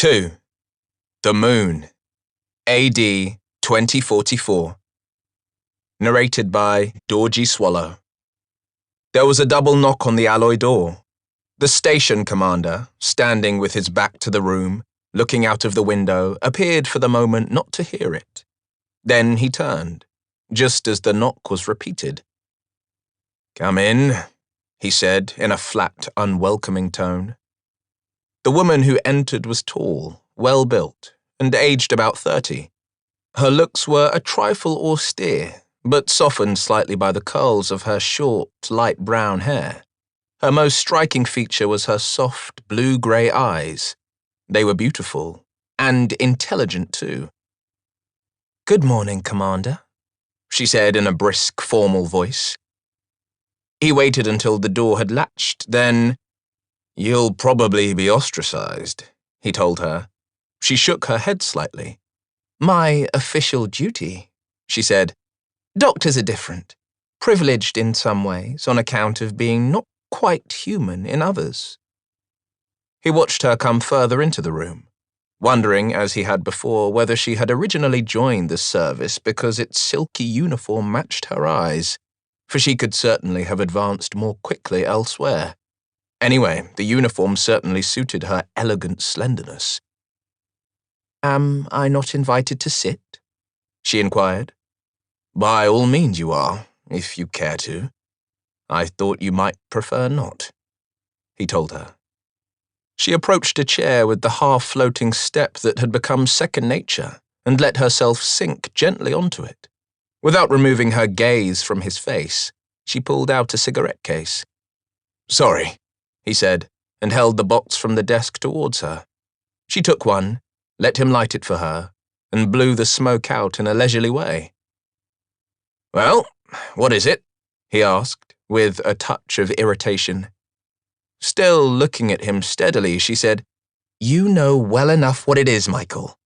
2. The Moon, AD 2044. Narrated by Dorje Swallow. There was a double knock on the alloy door. The station commander, standing with his back to the room, looking out of the window, appeared for the moment not to hear it. Then he turned, just as the knock was repeated. "Come in," he said in a flat, unwelcoming tone. The woman who entered was tall, well-built, and aged about 30. Her looks were a trifle austere, but softened slightly by the curls of her short, light brown hair. Her most striking feature was her soft, blue-grey eyes. They were beautiful, and intelligent too. "Good morning, Commander," she said in a brisk, formal voice. He waited until the door had latched, then, "You'll probably be ostracized," he told her. She shook her head slightly. "My official duty," she said. "Doctors are different, privileged in some ways on account of being not quite human in others." He watched her come further into the room, wondering, as he had before, whether she had originally joined the service because its silky uniform matched her eyes, for she could certainly have advanced more quickly elsewhere. Anyway, the uniform certainly suited her elegant slenderness. "Am I not invited to sit?" she inquired. "By all means you are, if you care to. I thought you might prefer not," he told her. She approached a chair with the half-floating step that had become second nature and let herself sink gently onto it. Without removing her gaze from his face, she pulled out a cigarette case. "Sorry," he said, and held the box from the desk towards her. She took one, let him light it for her, and blew the smoke out in a leisurely way. "Well, what is it?" he asked, with a touch of irritation. Still looking at him steadily, she said, "You know well enough what it is, Michael.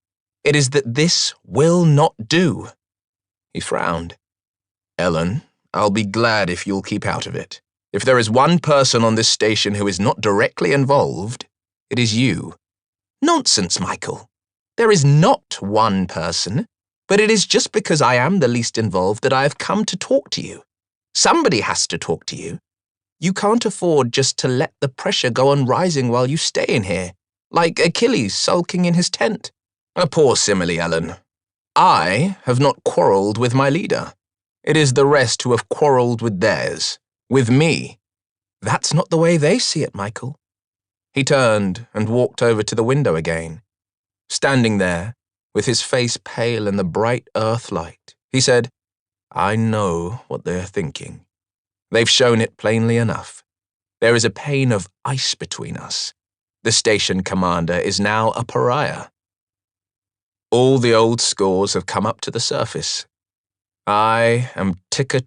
It is that this will not do." He frowned. "Ellen, I'll be glad if you'll keep out of it. If there is one person on this station who is not directly involved, it is you." "Nonsense, Michael. There is not one person, but it is just because I am the least involved that I have come to talk to you. Somebody has to talk to you. You can't afford just to let the pressure go on rising while you stay in here, like Achilles sulking in his tent." "A poor simile, Ellen. I have not quarrelled with my leader. It is the rest who have quarrelled with theirs, with me." "That's not the way they see it, Michael." He turned and walked over to the window again. Standing there, with his face pale in the bright earth light, he said, "I know what they are thinking. They've shown it plainly enough. There is a pane of ice between us. The station commander is now a pariah. All the old scores have come up to the surface. I am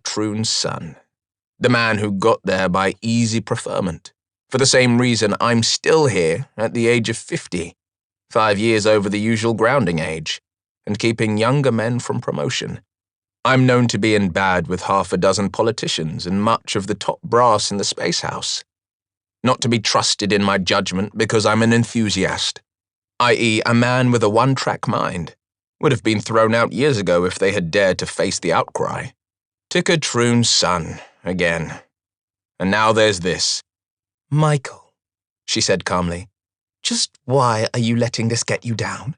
Troon's son, the man who got there by easy preferment, for the same reason I'm still here at the age of 50, 5 years over the usual grounding age, and keeping younger men from promotion. I'm known to be in bad with half a dozen politicians and much of the top brass in the space house. Not to be trusted in my judgment because I'm an enthusiast, i.e. a man with a one-track mind. Would have been thrown out years ago if they had dared to face the outcry. Troon's son, again. And now there's this." "Michael," she said calmly, "just why are you letting this get you down?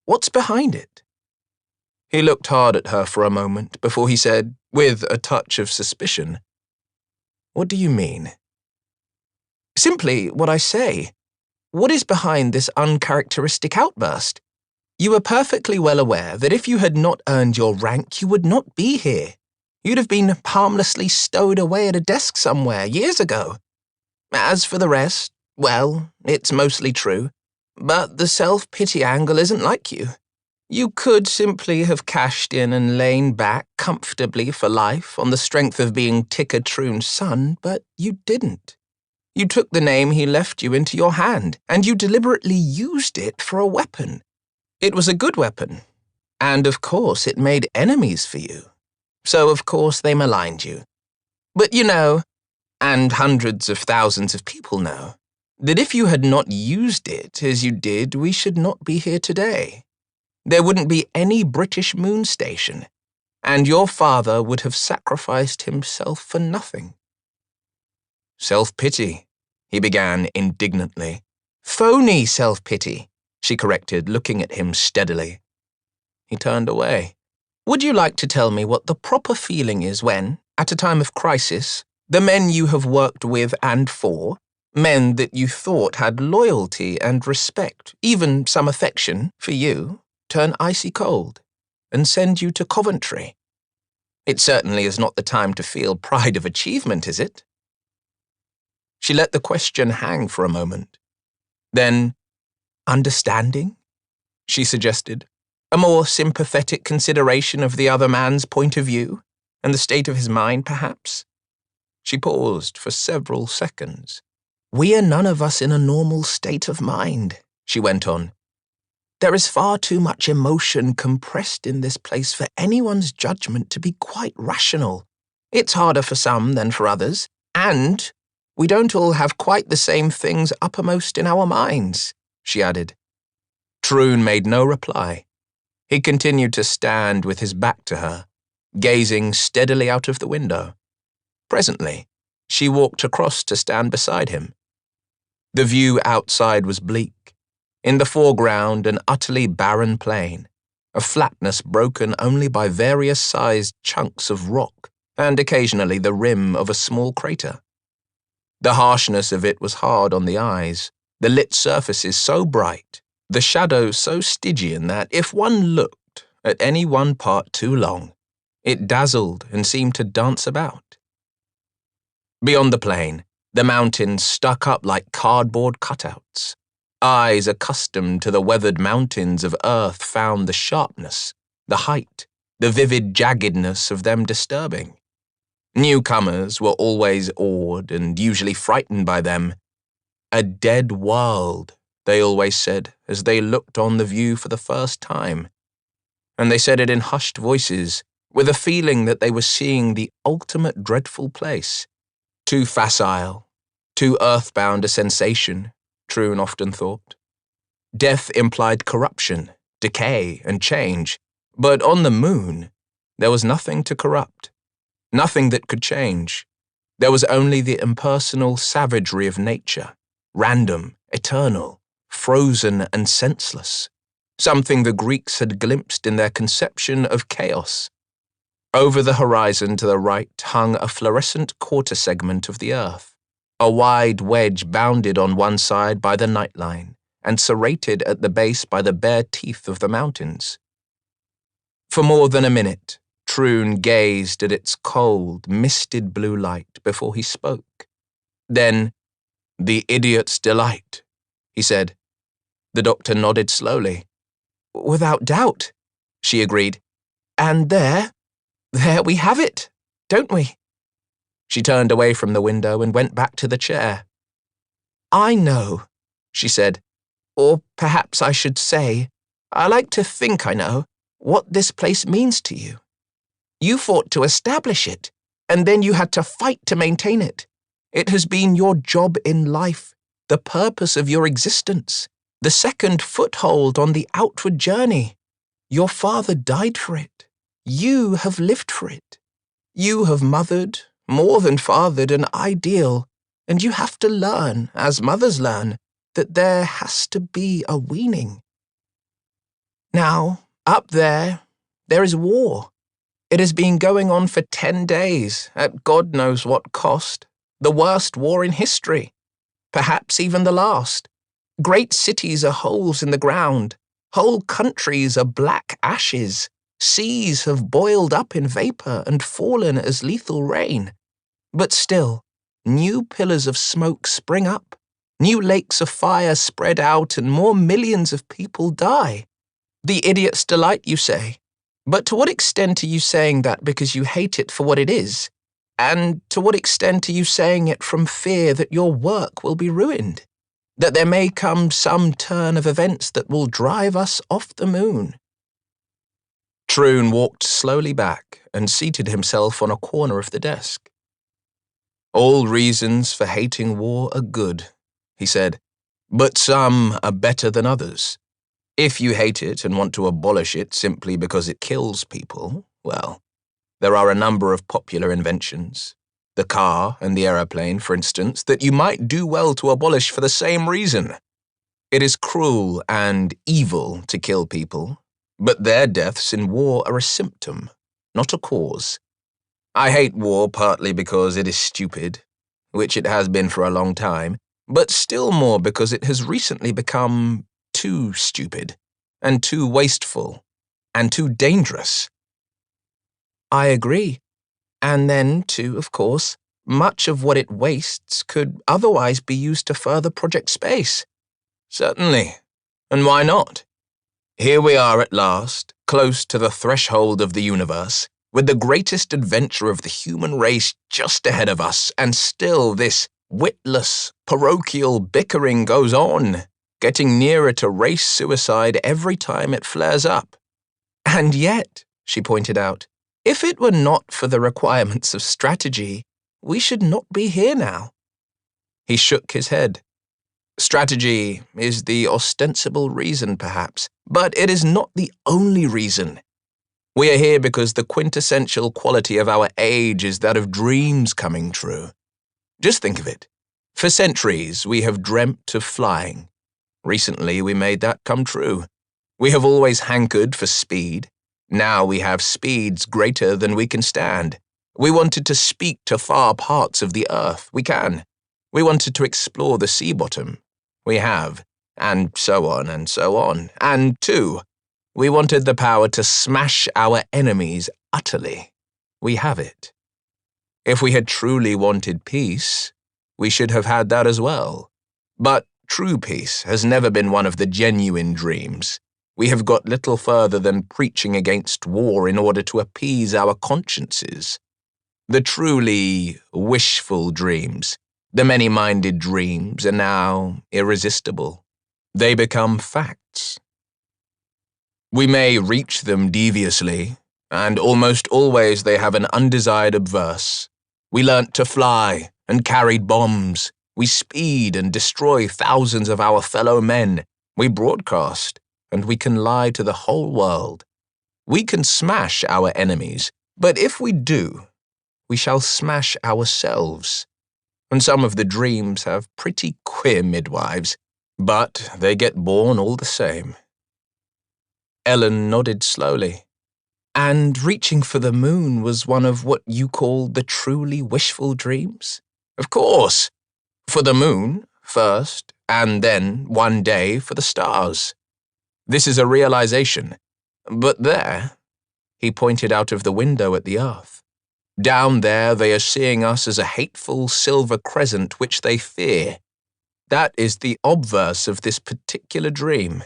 What's behind it?" He looked hard at her for a moment before he said, with a touch of suspicion, "What do you mean?" "Simply what I say. What is behind this uncharacteristic outburst? You are perfectly well aware that if you had not earned your rank, you would not be here. You'd have been harmlessly stowed away at a desk somewhere years ago. As for the rest, well, it's mostly true, but the self-pity angle isn't like you. You could simply have cashed in and lain back comfortably for life on the strength of being Troon's son, but you didn't. You took the name he left you into your hand, and you deliberately used it for a weapon. It was a good weapon, and of course it made enemies for you. So of course they maligned you. But you know, and hundreds of thousands of people know, that if you had not used it as you did, we should not be here today. There wouldn't be any British moon station, and your father would have sacrificed himself for nothing. Self-pity, he began indignantly. Phony self-pity, she corrected, looking at him steadily. He turned away. Would you like to tell me what the proper feeling is when, at a time of crisis, the men you have worked with and for, men that you thought had loyalty and respect, even some affection for you, turn icy cold and send you to Coventry? It certainly is not the time to feel pride of achievement, is it? She let the question hang for a moment. Then, understanding, she suggested. A more sympathetic consideration of the other man's point of view, and the state of his mind, perhaps? She paused for several seconds. We are none of us in a normal state of mind, she went on. There is far too much emotion compressed in this place for anyone's judgment to be quite rational. It's harder for some than for others, and we don't all have quite the same things uppermost in our minds, she added. Troon made no reply. He continued to stand with his back to her, gazing steadily out of the window. Presently, she walked across to stand beside him. The view outside was bleak. In the foreground, an utterly barren plain, a flatness broken only by various-sized chunks of rock and occasionally the rim of a small crater. The harshness of it was hard on the eyes, the lit surfaces so bright, the shadows so Stygian that if one looked at any one part too long, it dazzled and seemed to dance about. Beyond the plain, the mountains stuck up like cardboard cutouts. Eyes accustomed to the weathered mountains of earth found the sharpness, the height, the vivid jaggedness of them disturbing. Newcomers were always awed and usually frightened by them. A dead world, they always said, as they looked on the view for the first time. And they said it in hushed voices, with a feeling that they were seeing the ultimate dreadful place. Too facile, too earthbound a sensation, Troon often thought. Death implied corruption, decay, and change, but on the moon, there was nothing to corrupt, nothing that could change. There was only the impersonal savagery of nature, random, eternal, frozen and senseless, something the Greeks had glimpsed in their conception of chaos. Over the horizon to the right hung a fluorescent quarter segment of the earth, a wide wedge bounded on one side by the nightline and serrated at the base by the bare teeth of the mountains. For more than a minute, Troon gazed at its cold, misted blue light before he spoke. Then, "The idiot's delight," he said. The doctor nodded slowly. "Without doubt," she agreed. "And there we have it, don't we?" She turned away from the window and went back to the chair. "I know," she said, "or perhaps I should say, I like to think I know, what this place means to you. You fought to establish it, and then you had to fight to maintain it. It has been your job in life, the purpose of your existence, the second foothold on the outward journey. Your father died for it. You have lived for it. You have mothered, more than fathered, an ideal, and you have to learn, as mothers learn, that there has to be a weaning. Now, up there is war. It has been going on for 10 days, at God knows what cost, the worst war in history, perhaps even the last. Great cities are holes in the ground, whole countries are black ashes, seas have boiled up in vapor and fallen as lethal rain. But still, new pillars of smoke spring up, new lakes of fire spread out, and more millions of people die. The idiot's delight, you say. But to what extent are you saying that because you hate it for what it is? And to what extent are you saying it from fear that your work will be ruined? That there may come some turn of events that will drive us off the moon?" Troon walked slowly back and seated himself on a corner of the desk. "All reasons for hating war are good," he said, but some are better than others. If you hate it and want to abolish it simply because it kills people, well, there are a number of popular inventions, the car and the aeroplane, for instance, that you might do well to abolish for the same reason. It is cruel and evil to kill people, but their deaths in war are a symptom, not a cause. I hate war partly because it is stupid, which it has been for a long time, but still more because it has recently become too stupid, and too wasteful, and too dangerous. I agree. And then, too, of course, much of what it wastes could otherwise be used to further Project Space. Certainly. And why not? Here we are at last, close to the threshold of the universe, with the greatest adventure of the human race just ahead of us, and still this witless, parochial bickering goes on, getting nearer to race suicide every time it flares up. And yet, she pointed out, if it were not for the requirements of strategy, we should not be here now. He shook his head. Strategy is the ostensible reason, perhaps, but it is not the only reason. We are here because the quintessential quality of our age is that of dreams coming true. Just think of it. For centuries, we have dreamt of flying. Recently, we made that come true. We have always hankered for speed. Now we have speeds greater than we can stand. We wanted to speak to far parts of the earth. We can. We wanted to explore the sea bottom. We have. And so on and so on. And, two, we wanted the power to smash our enemies utterly. We have it. If we had truly wanted peace, we should have had that as well. But true peace has never been one of the genuine dreams. We have got little further than preaching against war in order to appease our consciences. The truly wishful dreams, the many-minded dreams, are now irresistible. They become facts. We may reach them deviously, and almost always they have an undesired obverse. We learnt to fly and carried bombs. We speed and destroy thousands of our fellow men. We broadcast, and we can lie to the whole world. We can smash our enemies, but if we do, we shall smash ourselves. And some of the dreams have pretty queer midwives, but they get born all the same. Ellen nodded slowly. And reaching for the moon was one of what you call the truly wishful dreams? Of course. For the moon, first, and then, one day, for the stars. This is a realization. But there, he pointed out of the window at the earth. Down there they are seeing us as a hateful silver crescent which they fear. That is the obverse of this particular dream.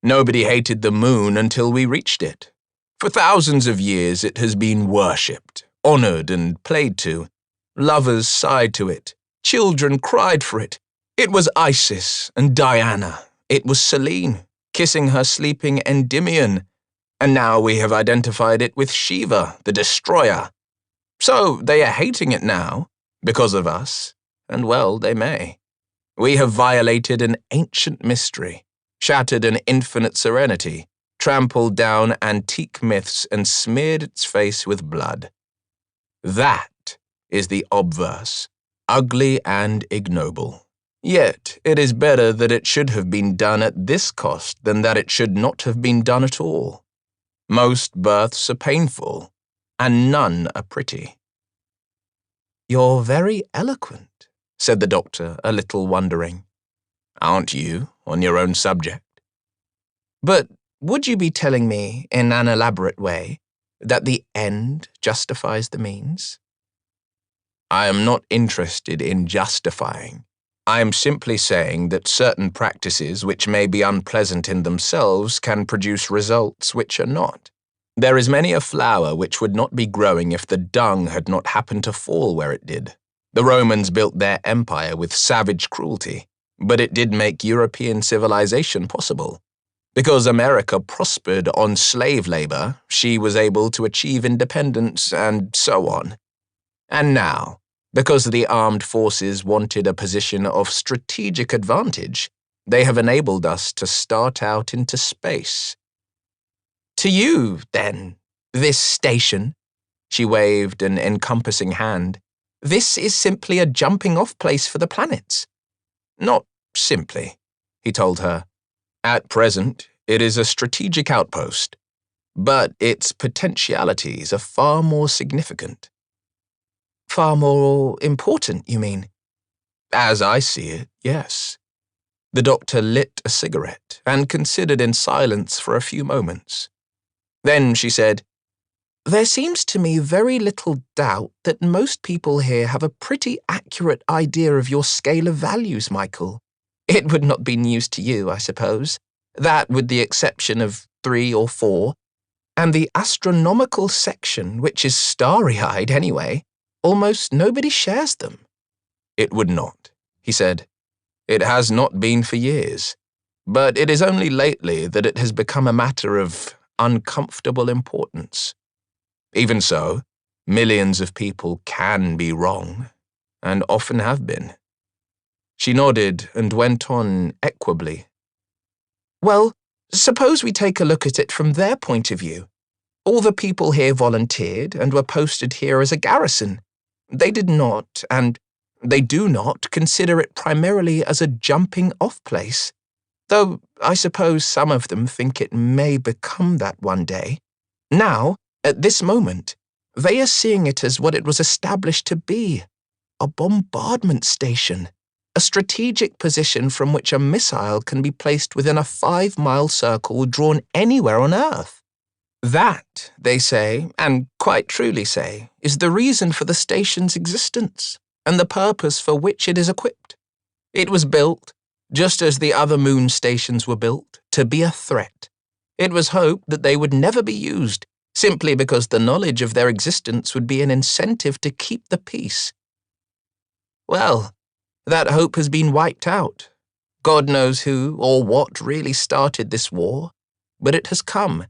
Nobody hated the moon until we reached it. For thousands of years it has been worshipped, honored and played to. Lovers sighed to it. Children cried for it. It was Isis and Diana. It was Selene, kissing her sleeping Endymion. And now we have identified it with Shiva, the destroyer. So they are hating it now, because of us, and well, they may. We have violated an ancient mystery, shattered an infinite serenity, trampled down antique myths and smeared its face with blood. That is the obverse, ugly and ignoble. Yet it is better that it should have been done at this cost than that it should not have been done at all. Most births are painful, and none are pretty. You're very eloquent, said the doctor, a little wondering. Aren't you, on your own subject? But would you be telling me, in an elaborate way, that the end justifies the means? I am not interested in justifying. I am simply saying that certain practices which may be unpleasant in themselves can produce results which are not. There is many a flower which would not be growing if the dung had not happened to fall where it did. The Romans built their empire with savage cruelty, but it did make European civilization possible. Because America prospered on slave labor, she was able to achieve independence and so on. And now, Because the armed forces wanted a position of strategic advantage, they have enabled us to start out into space. To you, then, this station, she waved an encompassing hand, this is simply a jumping-off place for the planets. Not simply, he told her. At present, it is a strategic outpost, but its potentialities are far more significant. Far more important, you mean? As I see it, yes. The doctor lit a cigarette and considered in silence for a few moments. Then she said, There seems to me very little doubt that most people here have a pretty accurate idea of your scale of values, Michael. It would not be news to you, I suppose. That with the exception of 3 or 4, and the astronomical section, which is starry-eyed anyway, almost nobody shares them. It would not, he said. It has not been for years, but it is only lately that it has become a matter of uncomfortable importance. Even so, millions of people can be wrong, and often have been. She nodded and went on equably. Well, suppose we take a look at it from their point of view. All the people here volunteered and were posted here as a garrison. They did not, and they do not, consider it primarily as a jumping-off place, though I suppose some of them think it may become that one day. Now, at this moment, they are seeing it as what it was established to be, a bombardment station, a strategic position from which a missile can be placed within a 5-mile circle drawn anywhere on Earth. That, they say, and quite truly say, is the reason for the station's existence, and the purpose for which it is equipped. It was built, just as the other moon stations were built, to be a threat. It was hoped that they would never be used, simply because the knowledge of their existence would be an incentive to keep the peace. Well, that hope has been wiped out. God knows who or what really started this war, but it has come.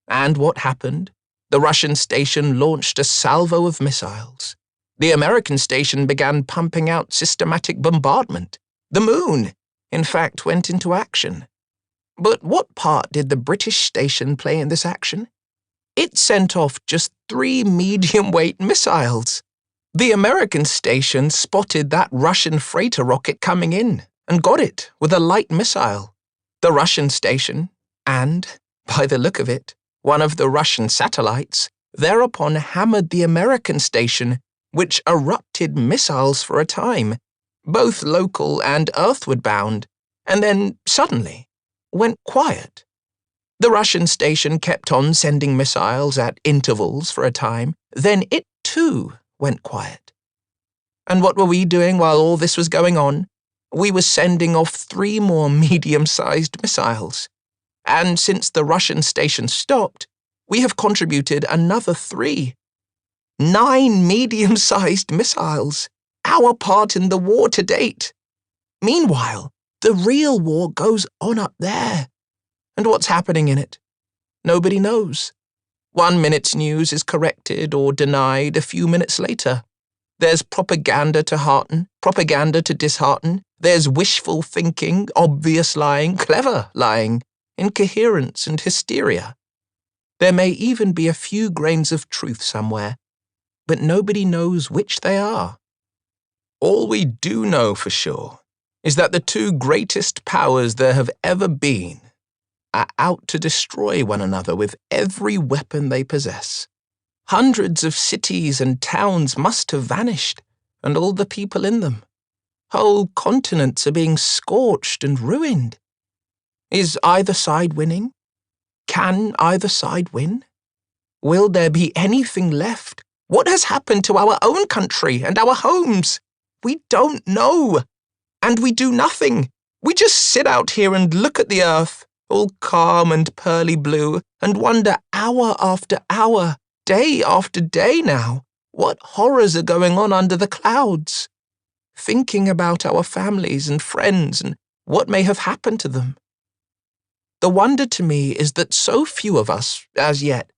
And what happened? The Russian station launched a salvo of missiles. The American station began pumping out systematic bombardment. The moon, in fact, went into action. But what part did the British station play in this action? It sent off just 3 medium-weight missiles. The American station spotted that Russian freighter rocket coming in and got it with a light missile. The Russian station, and, by the look of it, one of the Russian satellites, thereupon hammered the American station, which erupted missiles for a time, both local and earthward bound, and then, suddenly, went quiet. The Russian station kept on sending missiles at intervals for a time, then it, too, went quiet. And what were we doing while all this was going on? We were sending off 3 more medium-sized missiles. And since the Russian station stopped, we have contributed another 3. 9 medium-sized missiles, our part in the war to date. Meanwhile, the real war goes on up there. And what's happening in it? Nobody knows. 1 minute's news is corrected or denied a few minutes later. There's propaganda to hearten, propaganda to dishearten. There's wishful thinking, obvious lying, clever lying, incoherence and hysteria. There may even be a few grains of truth somewhere, but nobody knows which they are. All we do know for sure is that the 2 greatest powers there have ever been are out to destroy one another with every weapon they possess. Hundreds of cities and towns must have vanished, and all the people in them. Whole continents are being scorched and ruined. Is either side winning? Can either side win? Will there be anything left? What has happened to our own country and our homes? We don't know. And we do nothing. We just sit out here and look at the earth, all calm and pearly blue, and wonder hour after hour, day after day now, what horrors are going on under the clouds. Thinking about our families and friends and what may have happened to them. The wonder to me is that so few of us, as yet,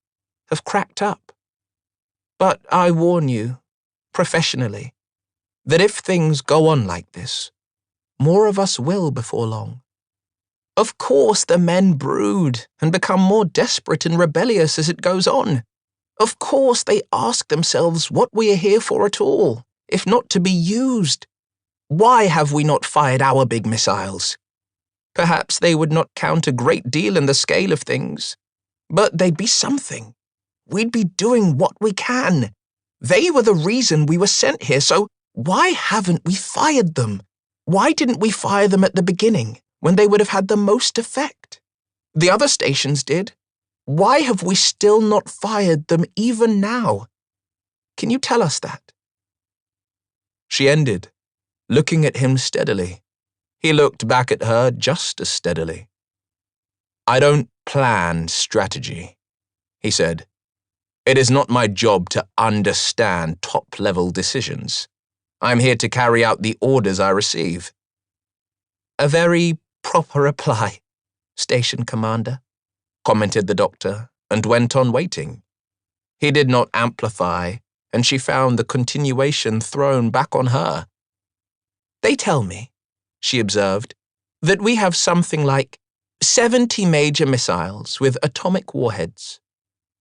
have cracked up. But I warn you, professionally, that if things go on like this, more of us will before long. Of course the men brood and become more desperate and rebellious as it goes on. Of course they ask themselves what we are here for at all, if not to be used. Why have we not fired our big missiles? Perhaps they would not count a great deal in the scale of things, but they'd be something. We'd be doing what we can. They were the reason we were sent here, so why haven't we fired them? Why didn't we fire them at the beginning, when they would have had the most effect? The other stations did. Why have we still not fired them even now? Can you tell us that? She ended, looking at him steadily. He looked back at her just as steadily. I don't plan strategy, he said. It is not my job to understand top-level decisions. I'm here to carry out the orders I receive. A very proper reply, Station Commander, commented the doctor, and went on waiting. He did not amplify, and she found the continuation thrown back on her. They tell me, she observed, that we have something like 70 major missiles with atomic warheads.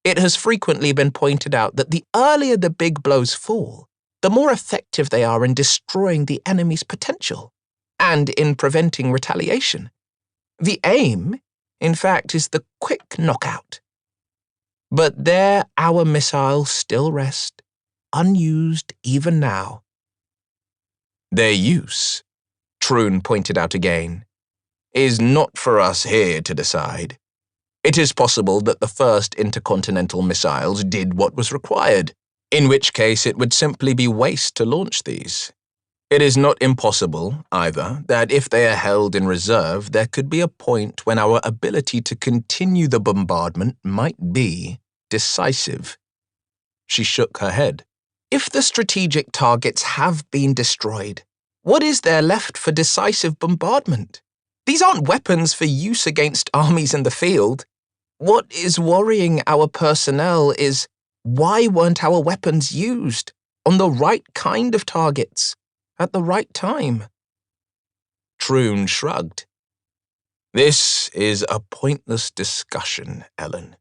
It has frequently been pointed out that the earlier the big blows fall, the more effective they are in destroying the enemy's potential and in preventing retaliation. The aim, in fact, is the quick knockout. But there our missiles still rest, unused even now. Their use, Troon pointed out again, is not for us here to decide. It is possible that the first intercontinental missiles did what was required, in which case it would simply be waste to launch these. It is not impossible, either, that if they are held in reserve, there could be a point when our ability to continue the bombardment might be decisive. She shook her head. If the strategic targets have been destroyed, what is there left for decisive bombardment? These aren't weapons for use against armies in the field. What is worrying our personnel is, why weren't our weapons used on the right kind of targets at the right time? Troon shrugged. This is a pointless discussion, Ellen.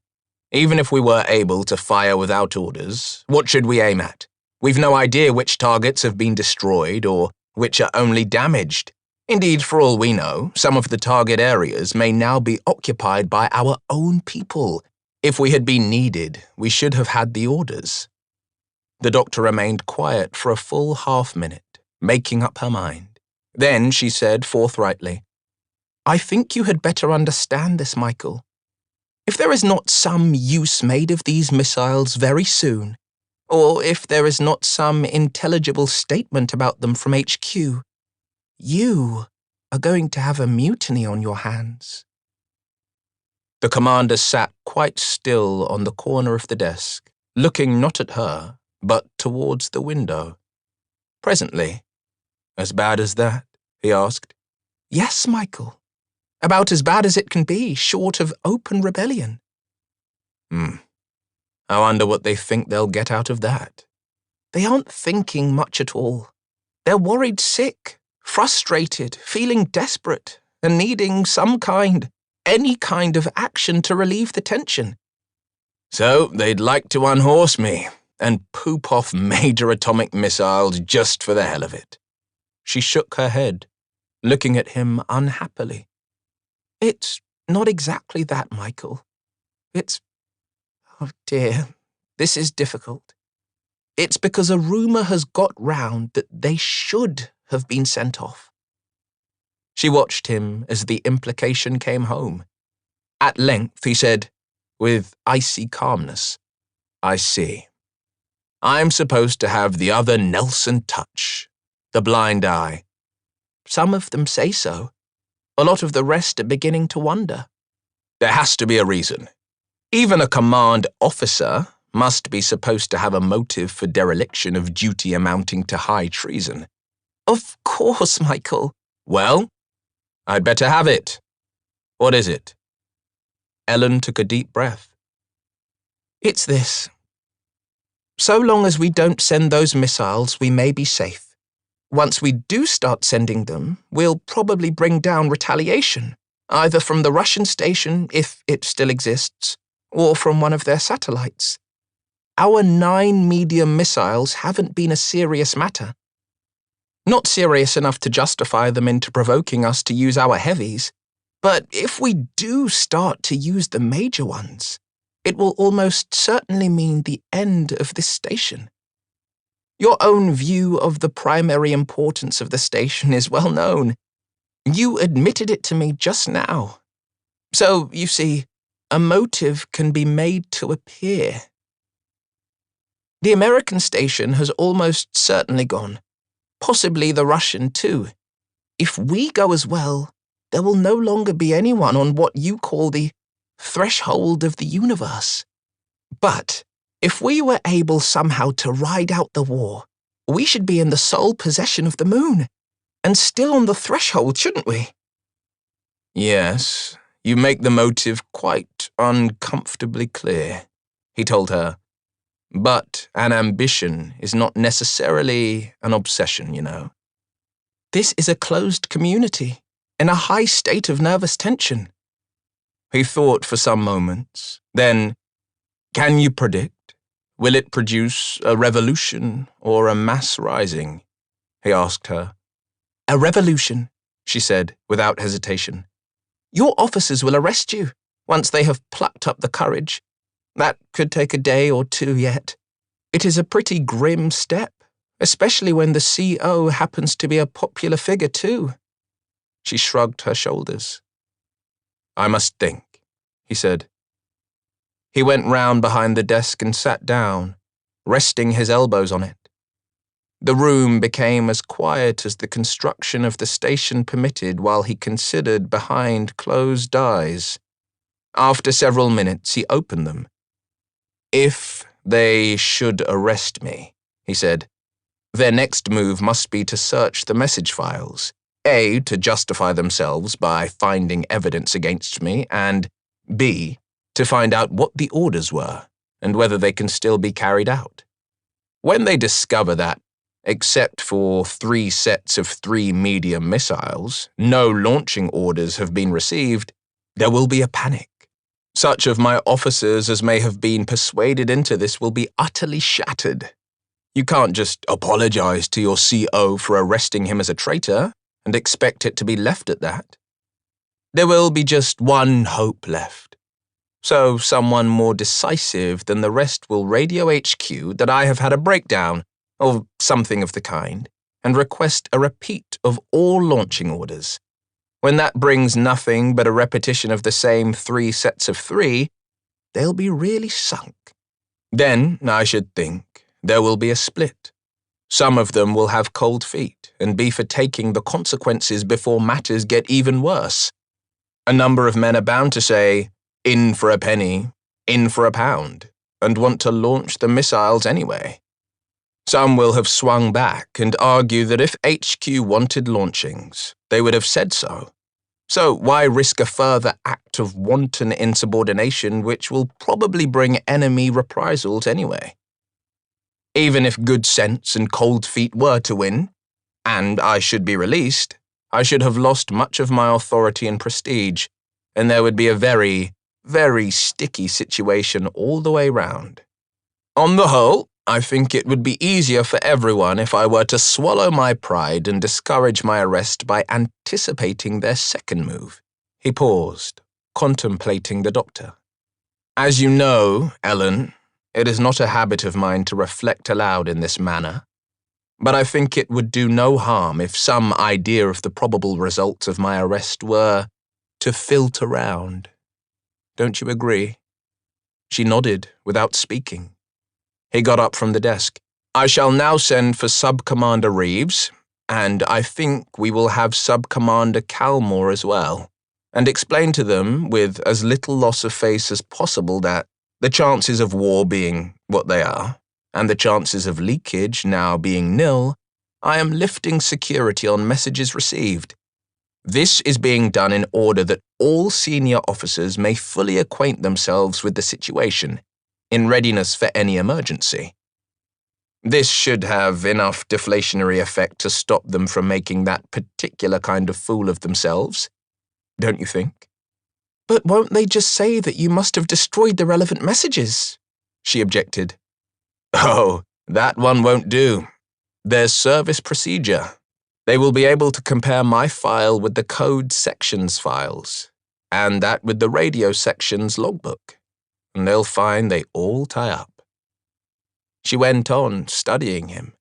Even if we were able to fire without orders, what should we aim at? We've no idea which targets have been destroyed or which are only damaged. Indeed, for all we know, some of the target areas may now be occupied by our own people. If we had been needed, we should have had the orders. The doctor remained quiet for a full half-minute, making up her mind. Then she said forthrightly, I think you had better understand this, Michael. If there is not some use made of these missiles very soon, or if there is not some intelligible statement about them from HQ, you are going to have a mutiny on your hands. The commander sat quite still on the corner of the desk, looking not at her, but towards the window. Presently, as bad as that? He asked. Yes, Michael. About as bad as it can be, short of open rebellion. I wonder what they think they'll get out of that. They aren't thinking much at all. They're worried sick, frustrated, feeling desperate, and needing any kind of action to relieve the tension. So they'd like to unhorse me and poop off major atomic missiles just for the hell of it. She shook her head, looking at him unhappily. It's not exactly that, Michael. Oh dear, this is difficult. It's because a rumor has got round that they should have been sent off. She watched him as the implication came home. At length he said, with icy calmness, I see. I'm supposed to have the other Nelson touch, the blind eye. Some of them say so. A lot of the rest are beginning to wonder. There has to be a reason. Even a command officer must be supposed to have a motive for dereliction of duty amounting to high treason. Of course, Michael. Well, I'd better have it. What is it? Ellen took a deep breath. It's this. So long as we don't send those missiles, we may be safe. Once we do start sending them, we'll probably bring down retaliation, either from the Russian station, if it still exists, or from one of their satellites. Our 9 medium missiles haven't been a serious matter. Not serious enough to justify them into provoking us to use our heavies, but if we do start to use the major ones, it will almost certainly mean the end of this station. Your own view of the primary importance of the station is well known. You admitted it to me just now. So, you see, a motive can be made to appear. The American station has almost certainly gone, possibly the Russian too. If we go as well, there will no longer be anyone on what you call the threshold of the universe. But if we were able somehow to ride out the war, we should be in the sole possession of the moon, and still on the threshold, shouldn't we? Yes, you make the motive quite uncomfortably clear, he told her. But an ambition is not necessarily an obsession, you know. This is a closed community, in a high state of nervous tension. He thought for some moments. Then, can you predict? Will it produce a revolution or a mass rising? He asked her. A revolution, she said, without hesitation. Your officers will arrest you, once they have plucked up the courage. That could take a day or 2 yet. It is a pretty grim step, especially when the CO happens to be a popular figure too. She shrugged her shoulders. I must think, he said. He went round behind the desk and sat down, resting his elbows on it. The room became as quiet as the construction of the station permitted while he considered behind closed eyes. After several minutes, he opened them. If they should arrest me, he said, their next move must be to search the message files. A, to justify themselves by finding evidence against me, and B, to find out what the orders were and whether they can still be carried out. When they discover that, except for 3 sets of 3 medium missiles, no launching orders have been received, there will be a panic. Such of my officers as may have been persuaded into this will be utterly shattered. You can't just apologize to your CO for arresting him as a traitor and expect it to be left at that. There will be just one hope left. So someone more decisive than the rest will radio HQ that I have had a breakdown, or something of the kind, and request a repeat of all launching orders. When that brings nothing but a repetition of the same 3 sets of 3, they'll be really sunk. Then, I should think, there will be a split. Some of them will have cold feet and be for taking the consequences before matters get even worse. A number of men are bound to say, in for a penny, in for a pound, and want to launch the missiles anyway. Some will have swung back and argue that if HQ wanted launchings, they would have said so. So why risk a further act of wanton insubordination which will probably bring enemy reprisals anyway? Even if good sense and cold feet were to win, and I should be released, I should have lost much of my authority and prestige, and there would be a very, very sticky situation all the way round. On the whole, I think it would be easier for everyone if I were to swallow my pride and discourage my arrest by anticipating their second move. He paused, contemplating the doctor. As you know, Ellen, it is not a habit of mine to reflect aloud in this manner, but I think it would do no harm if some idea of the probable results of my arrest were to filter round. Don't you agree? She nodded without speaking. He got up from the desk. I shall now send for Sub-Commander Reeves, and I think we will have Sub-Commander Calmore as well, and explain to them with as little loss of face as possible that, the chances of war being what they are, and the chances of leakage now being nil, I am lifting security on messages received. This is being done in order that all senior officers may fully acquaint themselves with the situation, in readiness for any emergency. This should have enough deflationary effect to stop them from making that particular kind of fool of themselves, don't you think? But won't they just say that you must have destroyed the relevant messages? She objected. Oh, that one won't do. There's service procedure. They will be able to compare my file with the code sections files, and that with the radio section's logbook, and they'll find they all tie up. She went on studying him.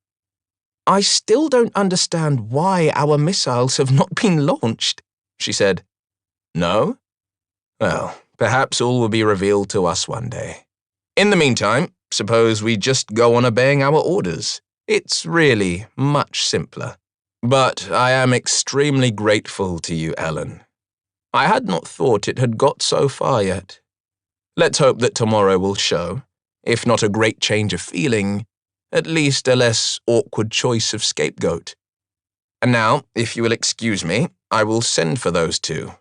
I still don't understand why our missiles have not been launched, she said. No? Well, perhaps all will be revealed to us one day. In the meantime, suppose we just go on obeying our orders. It's really much simpler. But I am extremely grateful to you, Ellen. I had not thought it had got so far yet. Let's hope that tomorrow will show, if not a great change of feeling, at least a less awkward choice of scapegoat. And now, if you will excuse me, I will send for those two.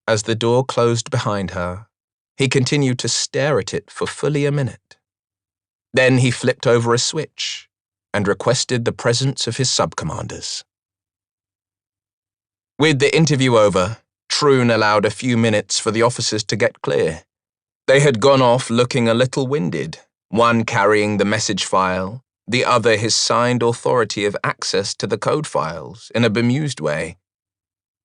As the door closed behind her, he continued to stare at it for fully a minute. Then he flipped over a switch and requested the presence of his subcommanders. With the interview over, Troon allowed a few minutes for the officers to get clear. They had gone off looking a little winded, one carrying the message file, the other his signed authority of access to the code files in a bemused way.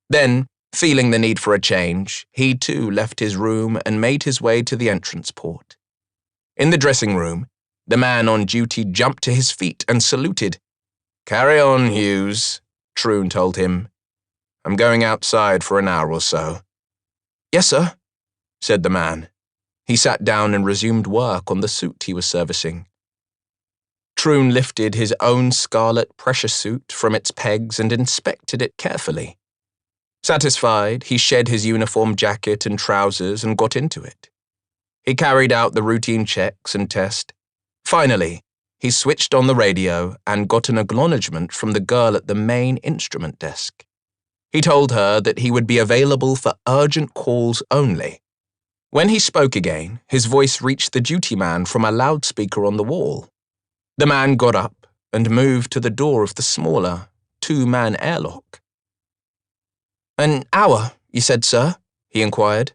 Then, feeling the need for a change, he too left his room and made his way to the entrance port. In the dressing room, the man on duty jumped to his feet and saluted. "Carry on, Hughes," Troon told him. "I'm going outside for an hour or so." "Yes, sir," said the man. He sat down and resumed work on the suit he was servicing. Troon lifted his own scarlet pressure suit from its pegs and inspected it carefully. Satisfied, he shed his uniform jacket and trousers and got into it. He carried out the routine checks and test. Finally, he switched on the radio and got an acknowledgement from the girl at the main instrument desk. He told her that he would be available for urgent calls only. When he spoke again, his voice reached the duty man from a loudspeaker on the wall. The man got up and moved to the door of the smaller, two-man airlock. "An hour, you said, sir?" he inquired.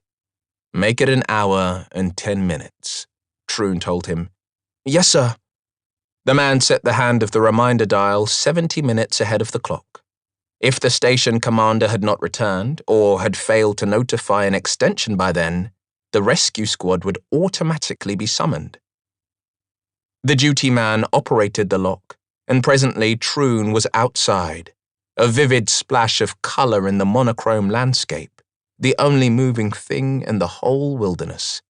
"Make it an hour and 10 minutes, Troon told him. "Yes, sir." The man set the hand of the reminder dial 70 minutes ahead of the clock. If the station commander had not returned, or had failed to notify an extension by then, the rescue squad would automatically be summoned. The duty man operated the lock, and presently Troon was outside, a vivid splash of color in the monochrome landscape, the only moving thing in the whole wilderness.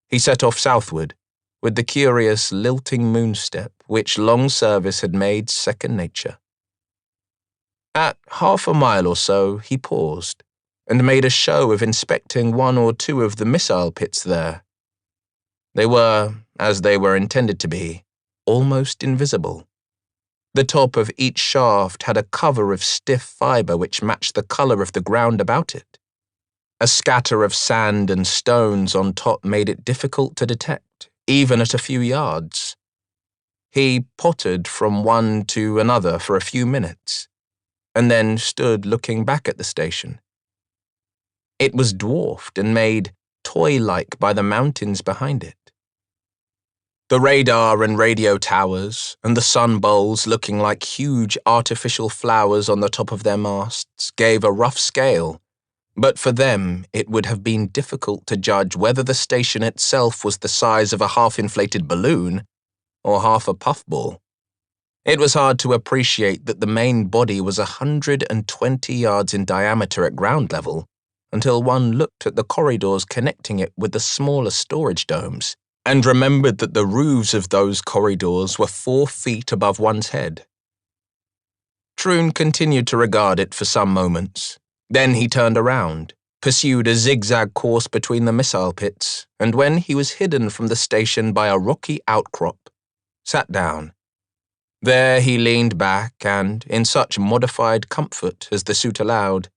He set off southward, with the curious lilting moonstep which long service had made second nature. At half a mile or so, he paused, and made a show of inspecting one or two of the missile pits there. They were, as they were intended to be, almost invisible. The top of each shaft had a cover of stiff fiber which matched the color of the ground about it. A scatter of sand and stones on top made it difficult to detect, even at a few yards. He pottered from one to another for a few minutes, and then stood looking back at the station. It was dwarfed and made toy-like by the mountains behind it. The radar and radio towers, and the sun bowls looking like huge artificial flowers on the top of their masts, gave a rough scale, but for them it would have been difficult to judge whether the station itself was the size of a half-inflated balloon or half a puffball. It was hard to appreciate that the main body was 120 yards in diameter at ground level until one looked at the corridors connecting it with the smaller storage domes and remembered that the roofs of those corridors were 4 feet above one's head. Troon continued to regard it for some moments. Then he turned around, pursued a zigzag course between the missile pits, and when he was hidden from the station by a rocky outcrop, sat down. There he leaned back and, in such modified comfort as the suit allowed,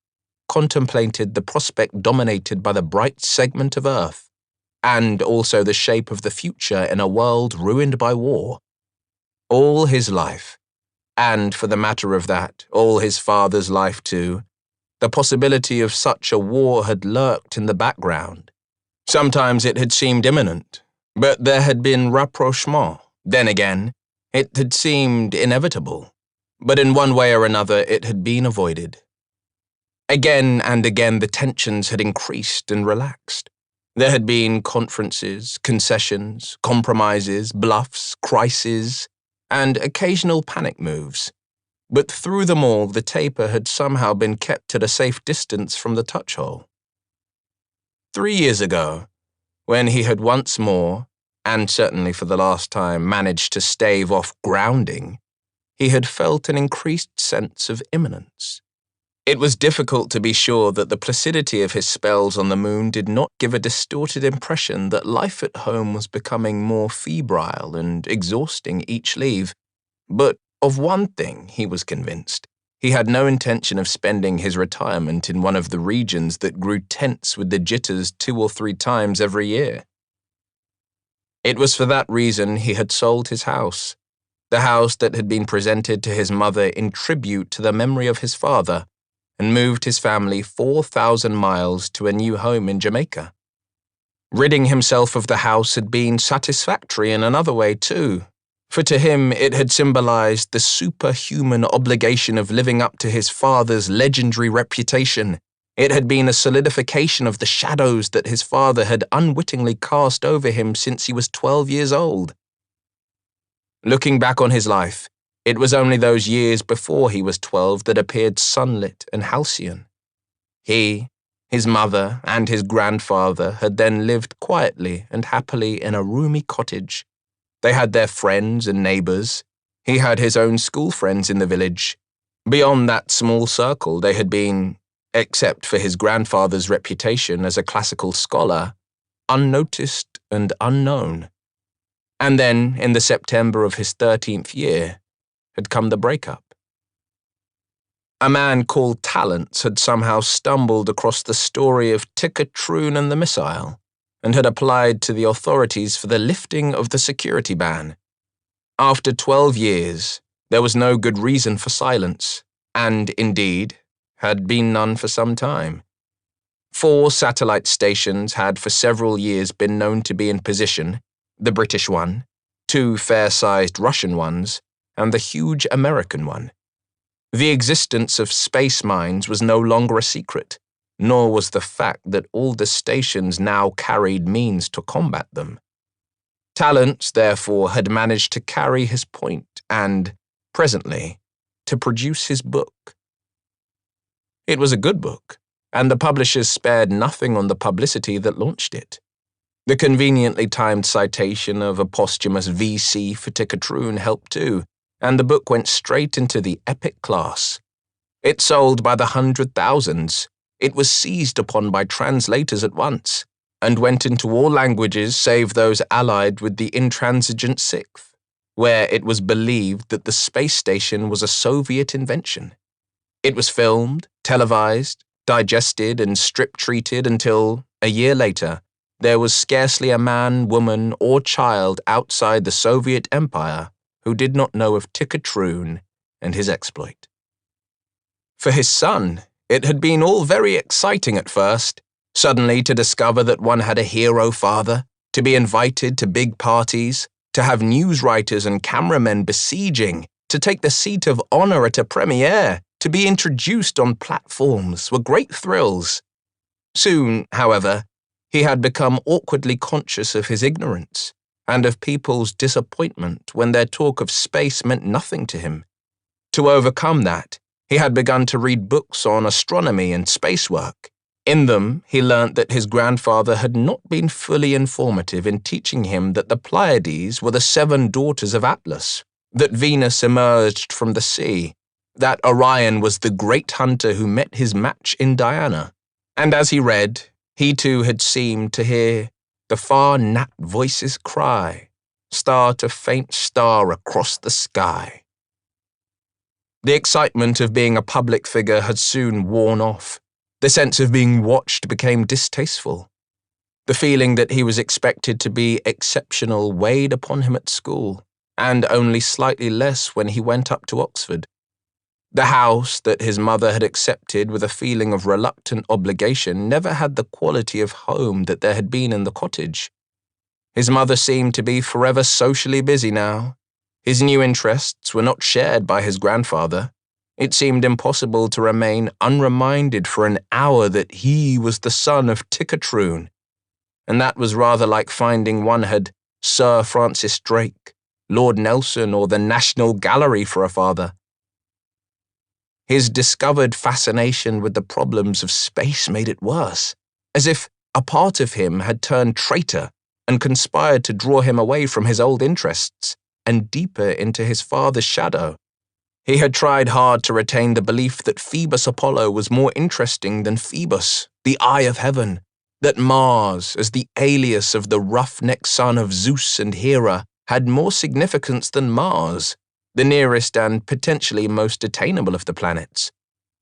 contemplated the prospect dominated by the bright segment of Earth, and also the shape of the future in a world ruined by war, All his life, and for the matter of that, all his father's life too, the possibility of such a war had lurked in the background. Sometimes it had seemed imminent, but there had been rapprochement. Then again, it had seemed inevitable, but in one way or another it had been avoided. Again and again the tensions had increased and relaxed. There had been conferences, concessions, compromises, bluffs, crises, and occasional panic moves. But through them all, the taper had somehow been kept at a safe distance from the touch-hole. 3 years ago, when he had once more, and certainly for the last time, managed to stave off grounding, he had felt an increased sense of imminence. It was difficult to be sure that the placidity of his spells on the moon did not give a distorted impression that life at home was becoming more febrile and exhausting each leave, but of one thing he was convinced. He had no intention of spending his retirement in one of the regions that grew tense with the jitters 2 or 3 times every year. It was for that reason he had sold his house, the house that had been presented to his mother in tribute to the memory of his father, and moved his family 4,000 miles to a new home in Jamaica. Ridding himself of the house had been satisfactory in another way too, for to him it had symbolized the superhuman obligation of living up to his father's legendary reputation. It had been a solidification of the shadows that his father had unwittingly cast over him since he was 12 years old. Looking back on his life, it was only those years before he was 12 that appeared sunlit and halcyon. He, his mother, and his grandfather had then lived quietly and happily in a roomy cottage. They had their friends and neighbors. He had his own school friends in the village. Beyond that small circle, they had been, except for his grandfather's reputation as a classical scholar, unnoticed and unknown. And then, in the September of his 13th year, had come the breakup. A man called Talents had somehow stumbled across the story of Troon and the missile, and had applied to the authorities for the lifting of the security ban. After 12 years, there was no good reason for silence, and, indeed, had been none for some time. 4 satellite stations had for several years been known to be in position, the British one, 2 fair-sized Russian ones, and the huge American one. The existence of space mines was no longer a secret, nor was the fact that all the stations now carried means to combat them. Talents, therefore, had managed to carry his point and, presently, to produce his book. It was a good book, and the publishers spared nothing on the publicity that launched it. The conveniently timed citation of a posthumous VC for Troon helped too, and the book went straight into the epic class. It sold by the 100,000s. It was seized upon by translators at once, and went into all languages save those allied with the intransigent 6th, where it was believed that the space station was a Soviet invention. It was filmed, televised, digested, and strip-treated until, a year later, there was scarcely a man, woman, or child outside the Soviet Empire who did not know of Troon and his exploit. For his son, it had been all very exciting at first, suddenly to discover that one had a hero father, to be invited to big parties, to have news writers and cameramen besieging, to take the seat of honor at a premiere, to be introduced on platforms were great thrills. Soon, however, he had become awkwardly conscious of his ignorance, and of people's disappointment when their talk of space meant nothing to him. To overcome that, he had begun to read books on astronomy and spacework. In them, he learnt that his grandfather had not been fully informative in teaching him that the Pleiades were the 7 daughters of Atlas, that Venus emerged from the sea, that Orion was the great hunter who met his match in Diana. And as he read, he too had seemed to hear the far gnat voices cry, star to faint star across the sky. The excitement of being a public figure had soon worn off. The sense of being watched became distasteful. The feeling that he was expected to be exceptional weighed upon him at school. and only slightly less when he went up to Oxford. The house that his mother had accepted with a feeling of reluctant obligation never had the quality of home that there had been in the cottage. His mother seemed to be forever socially busy now. His new interests were not shared by his grandfather. It seemed impossible to remain unreminded for an hour that he was the son of Troon, and that was rather like finding one had Sir Francis Drake, Lord Nelson, or the National Gallery for a father. His discovered fascination with the problems of space made it worse, as if a part of him had turned traitor and conspired to draw him away from his old interests and deeper into his father's shadow. He had tried hard to retain the belief that Phoebus Apollo was more interesting than Phoebus, the eye of heaven, that Mars, as the alias of the roughneck son of Zeus and Hera, had more significance than Mars, the nearest and potentially most attainable of the planets,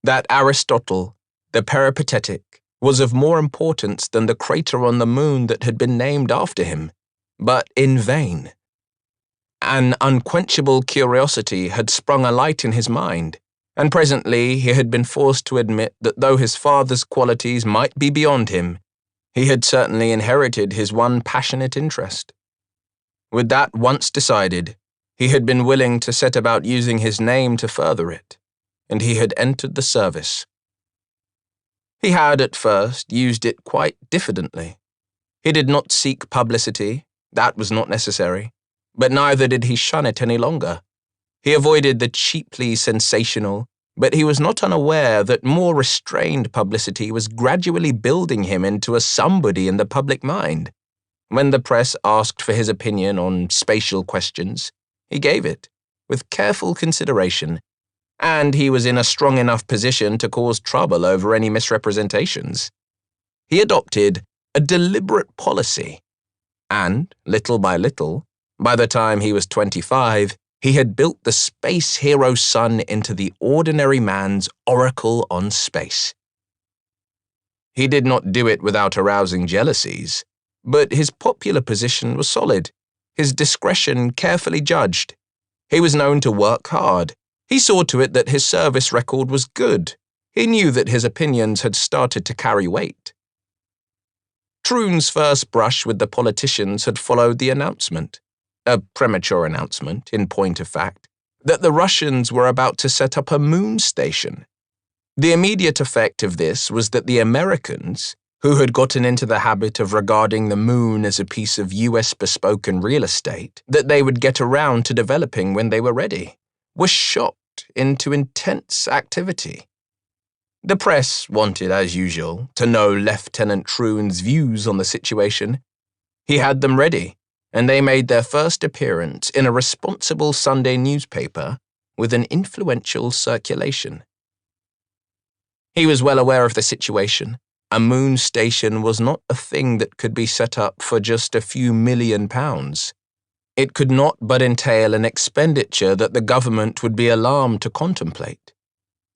that Aristotle, the peripatetic, was of more importance than the crater on the moon that had been named after him, but in vain. An unquenchable curiosity had sprung alight in his mind, and presently he had been forced to admit that though his father's qualities might be beyond him, he had certainly inherited his one passionate interest. With that once decided, he had been willing to set about using his name to further it, and he had entered the service. He had at first used it quite diffidently. He did not seek publicity, that was not necessary, but neither did he shun it any longer. He avoided the cheaply sensational, but he was not unaware that more restrained publicity was gradually building him into a somebody in the public mind. When the press asked for his opinion on spatial questions, he gave it, with careful consideration, and he was in a strong enough position to cause trouble over any misrepresentations. He adopted a deliberate policy, and, little by little, by the time he was 25, he had built the space hero's son into the ordinary man's oracle on space. He did not do it without arousing jealousies, but his popular position was solid, his discretion carefully judged. He was known to work hard. He saw to it that his service record was good. He knew that his opinions had started to carry weight. Troon's first brush with the politicians had followed the announcement, a premature announcement, in point of fact, that the Russians were about to set up a moon station. The immediate effect of this was that the Americans, who had gotten into the habit of regarding the moon as a piece of US bespoken real estate that they would get around to developing when they were ready, were shocked into intense activity. The press wanted, as usual, to know Lieutenant Troon's views on the situation. He had them ready, and they made their first appearance in a responsible Sunday newspaper with an influential circulation. He was well aware of the situation. A moon station was not a thing that could be set up for just a few £1,000,000. It could not but entail an expenditure that the government would be alarmed to contemplate,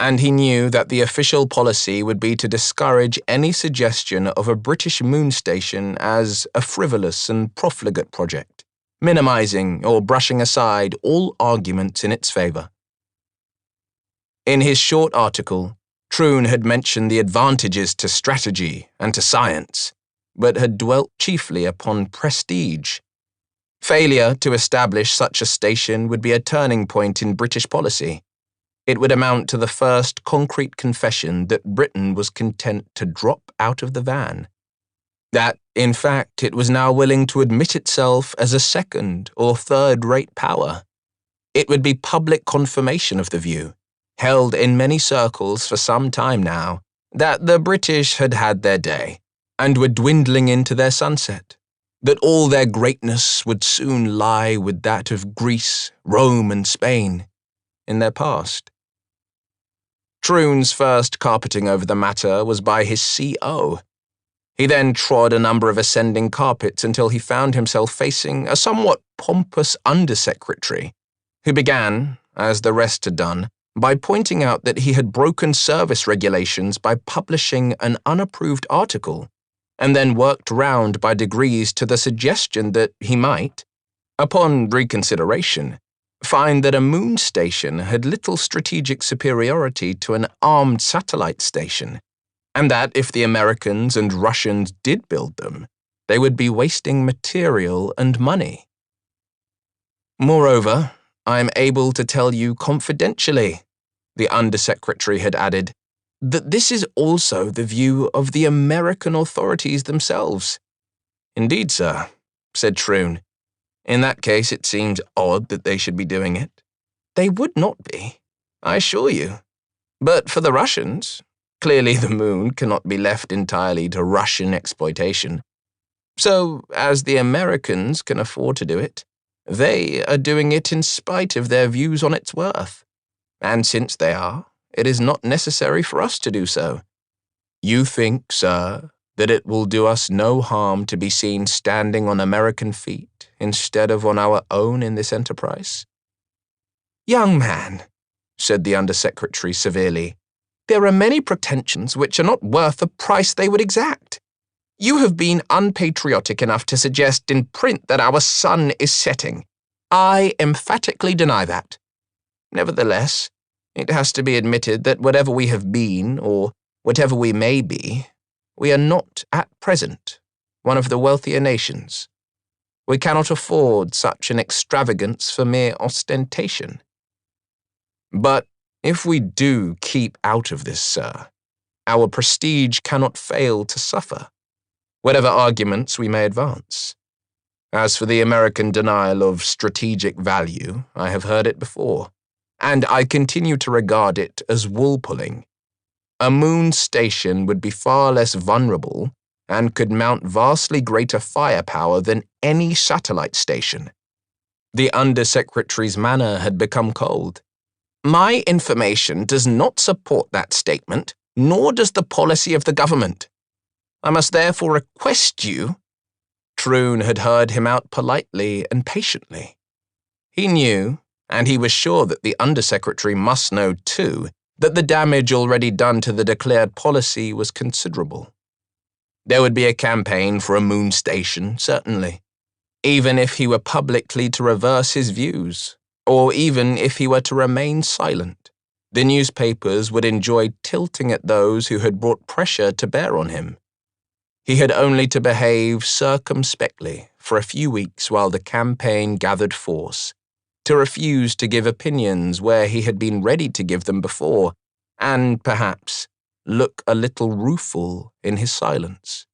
and he knew that the official policy would be to discourage any suggestion of a British moon station as a frivolous and profligate project, minimizing or brushing aside all arguments in its favor. In his short article, Troon had mentioned the advantages to strategy and to science, but had dwelt chiefly upon prestige. Failure to establish such a station would be a turning point in British policy. It would amount to the first concrete confession that Britain was content to drop out of the van. That, in fact, it was now willing to admit itself as a second or third-rate power. It would be public confirmation of the view, held in many circles for some time now, that the British had had their day, and were dwindling into their sunset, that all their greatness would soon lie with that of Greece, Rome, and Spain, in their past. Troon's first carpeting over the matter was by his CO. He then trod a number of ascending carpets until he found himself facing a somewhat pompous undersecretary, who began, as the rest had done, by pointing out that he had broken service regulations by publishing an unapproved article, and then worked round by degrees to the suggestion that he might, Upon reconsideration, find that a moon station had little strategic superiority to an armed satellite station, and that if the Americans and Russians did build them, they would be wasting material and money. Moreover, I am able to tell you confidentially, the Undersecretary had added, that this is also the view of the American authorities themselves. Indeed, sir, said Troon. In that case, it seems odd that they should be doing it. They would not be, I assure you. But for the Russians, clearly the moon cannot be left entirely to Russian exploitation. So, as the Americans can afford to do it, they are doing it in spite of their views on its worth. And since they are, it is not necessary for us to do so. You think, sir, that it will do us no harm to be seen standing on American feet instead of on our own in this enterprise? Young man, said the Undersecretary severely, there are many pretensions which are not worth the price they would exact. You have been unpatriotic enough to suggest in print that our sun is setting. I emphatically deny that. Nevertheless, it has to be admitted that whatever we have been, or whatever we may be, we are not, at present, one of the wealthier nations. We cannot afford such an extravagance for mere ostentation. But if we do keep out of this, sir, our prestige cannot fail to suffer, whatever arguments we may advance. As for the American denial of strategic value, I have heard it before, and I continue to regard it as wool-pulling. A moon station would be far less vulnerable and could mount vastly greater firepower than any satellite station. The Undersecretary's manner had become cold. My information does not support that statement, nor does the policy of the government. I must therefore request you. Troon had heard him out politely and patiently. He knew, and he was sure that the Undersecretary must know too, that the damage already done to the declared policy was considerable. There would be a campaign for a moon station, certainly, even if he were publicly to reverse his views, or even if he were to remain silent. The newspapers would enjoy tilting at those who had brought pressure to bear on him. He had only to behave circumspectly for a few weeks while the campaign gathered force, to refuse to give opinions where he had been ready to give them before, and, perhaps, look a little rueful in his silence.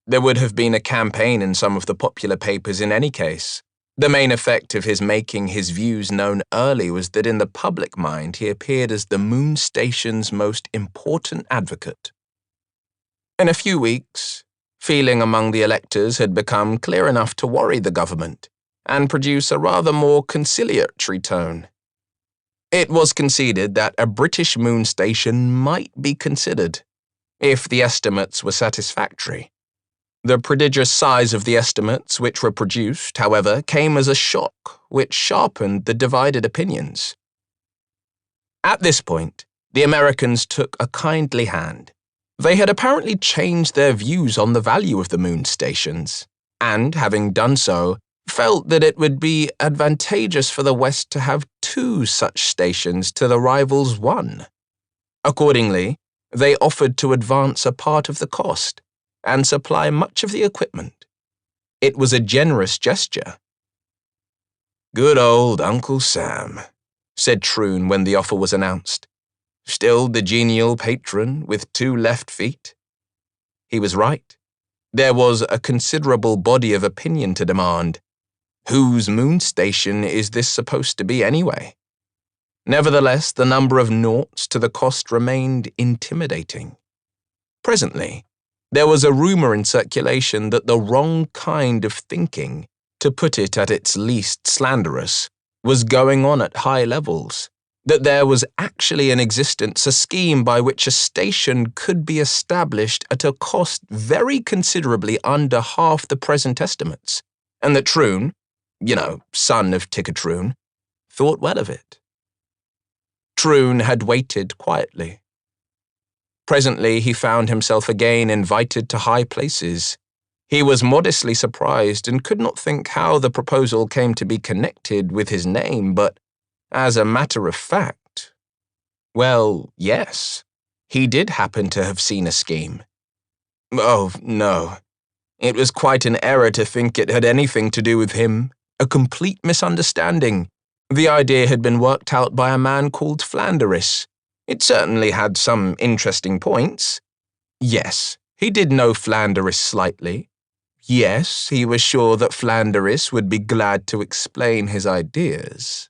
There would have been a campaign in some of the popular papers in any case. The main effect of his making his views known early was that in the public mind he appeared as the moon station's most important advocate. In a few weeks, feeling among the electors had become clear enough to worry the government and produce a rather more conciliatory tone. It was conceded that a British moon station might be considered, if the estimates were satisfactory. The prodigious size of the estimates which were produced, however, came as a shock which sharpened the divided opinions. At this point, the Americans took a kindly hand. They had apparently changed their views on the value of the moon stations, and, having done so, felt that it would be advantageous for the West to have 2 such stations to the rivals' 1. Accordingly, they offered to advance a part of the cost and supply much of the equipment. It was a generous gesture. Good old Uncle Sam, said Troon when the offer was announced. Still the genial patron with 2 left feet? He was right. There was a considerable body of opinion to demand. Whose moon station is this supposed to be anyway? Nevertheless, the number of noughts to the cost remained intimidating. Presently, there was a rumor in circulation that the wrong kind of thinking, to put it at its least slanderous, was going on at high levels, that there was actually in existence a scheme by which a station could be established at a cost very considerably under half the present estimates, and that Troon, son of Troon, thought well of it. Troon had waited quietly. Presently he found himself again invited to high places. He was modestly surprised and could not think how the proposal came to be connected with his name, but as a matter of fact, well, yes, he did happen to have seen a scheme. Oh, no. It was quite an error to think it had anything to do with him. A complete misunderstanding. The idea had been worked out by a man called Flanderis. It certainly had some interesting points. Yes, he did know Flanderis slightly. Yes, he was sure that Flanderis would be glad to explain his ideas.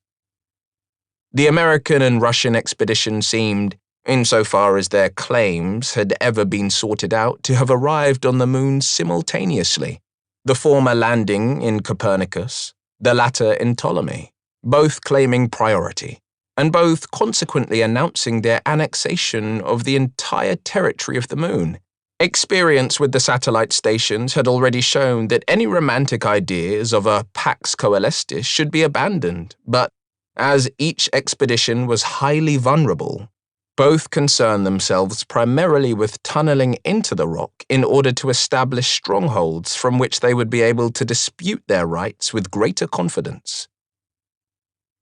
The American and Russian expedition seemed, insofar as their claims had ever been sorted out, to have arrived on the moon simultaneously, the former landing in Copernicus, the latter in Ptolemy, both claiming priority, and both consequently announcing their annexation of the entire territory of the moon. Experience with the satellite stations had already shown that any romantic ideas of a Pax Coelestis should be abandoned, but as each expedition was highly vulnerable, both concerned themselves primarily with tunneling into the rock in order to establish strongholds from which they would be able to dispute their rights with greater confidence.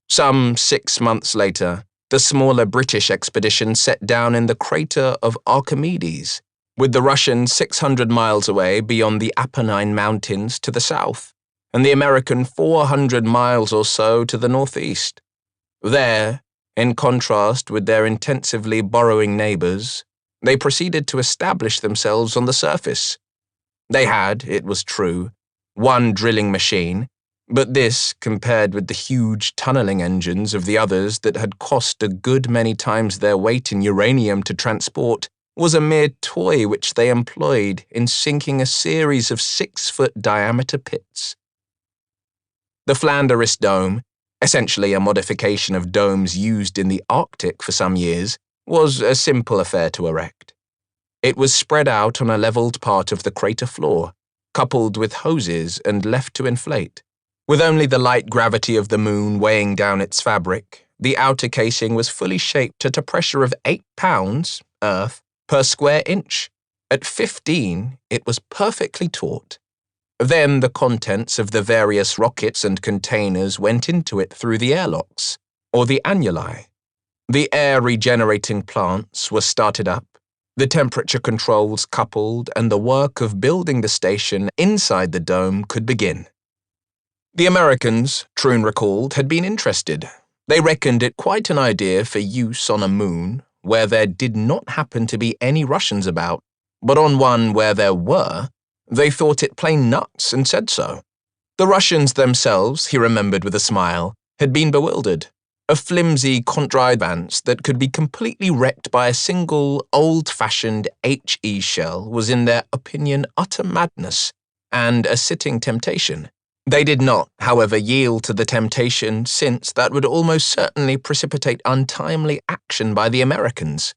Some 6 months later, the smaller British expedition set down in the crater of Archimedes, with the Russian 600 miles away beyond the Apennine Mountains to the south, and the American 400 miles or so to the northeast. There, in contrast with their intensively burrowing neighbors, they proceeded to establish themselves on the surface. They had, it was true, one drilling machine, but this, compared with the huge tunneling engines of the others that had cost a good many times their weight in uranium to transport, was a mere toy which they employed in sinking a series of 6-foot diameter pits. The Flanderis dome, essentially a modification of domes used in the Arctic for some years, was a simple affair to erect. It was spread out on a leveled part of the crater floor, coupled with hoses and left to inflate. With only the light gravity of the moon weighing down its fabric, the outer casing was fully shaped at a pressure of 8 pounds, Earth, per square inch. At 15, it was perfectly taut. Then the contents of the various rockets and containers went into it through the airlocks, or the annuli. The air-regenerating plants were started up, the temperature controls coupled, and the work of building the station inside the dome could begin. The Americans, Troon recalled, had been interested. They reckoned it quite an idea for use on a moon where there did not happen to be any Russians about, but on one where there were, they thought it plain nuts and said so. The Russians themselves, he remembered with a smile, had been bewildered. A flimsy contrivance that could be completely wrecked by a single old-fashioned HE shell was in their opinion utter madness and a sitting temptation. They did not, however, yield to the temptation, since that would almost certainly precipitate untimely action by the Americans.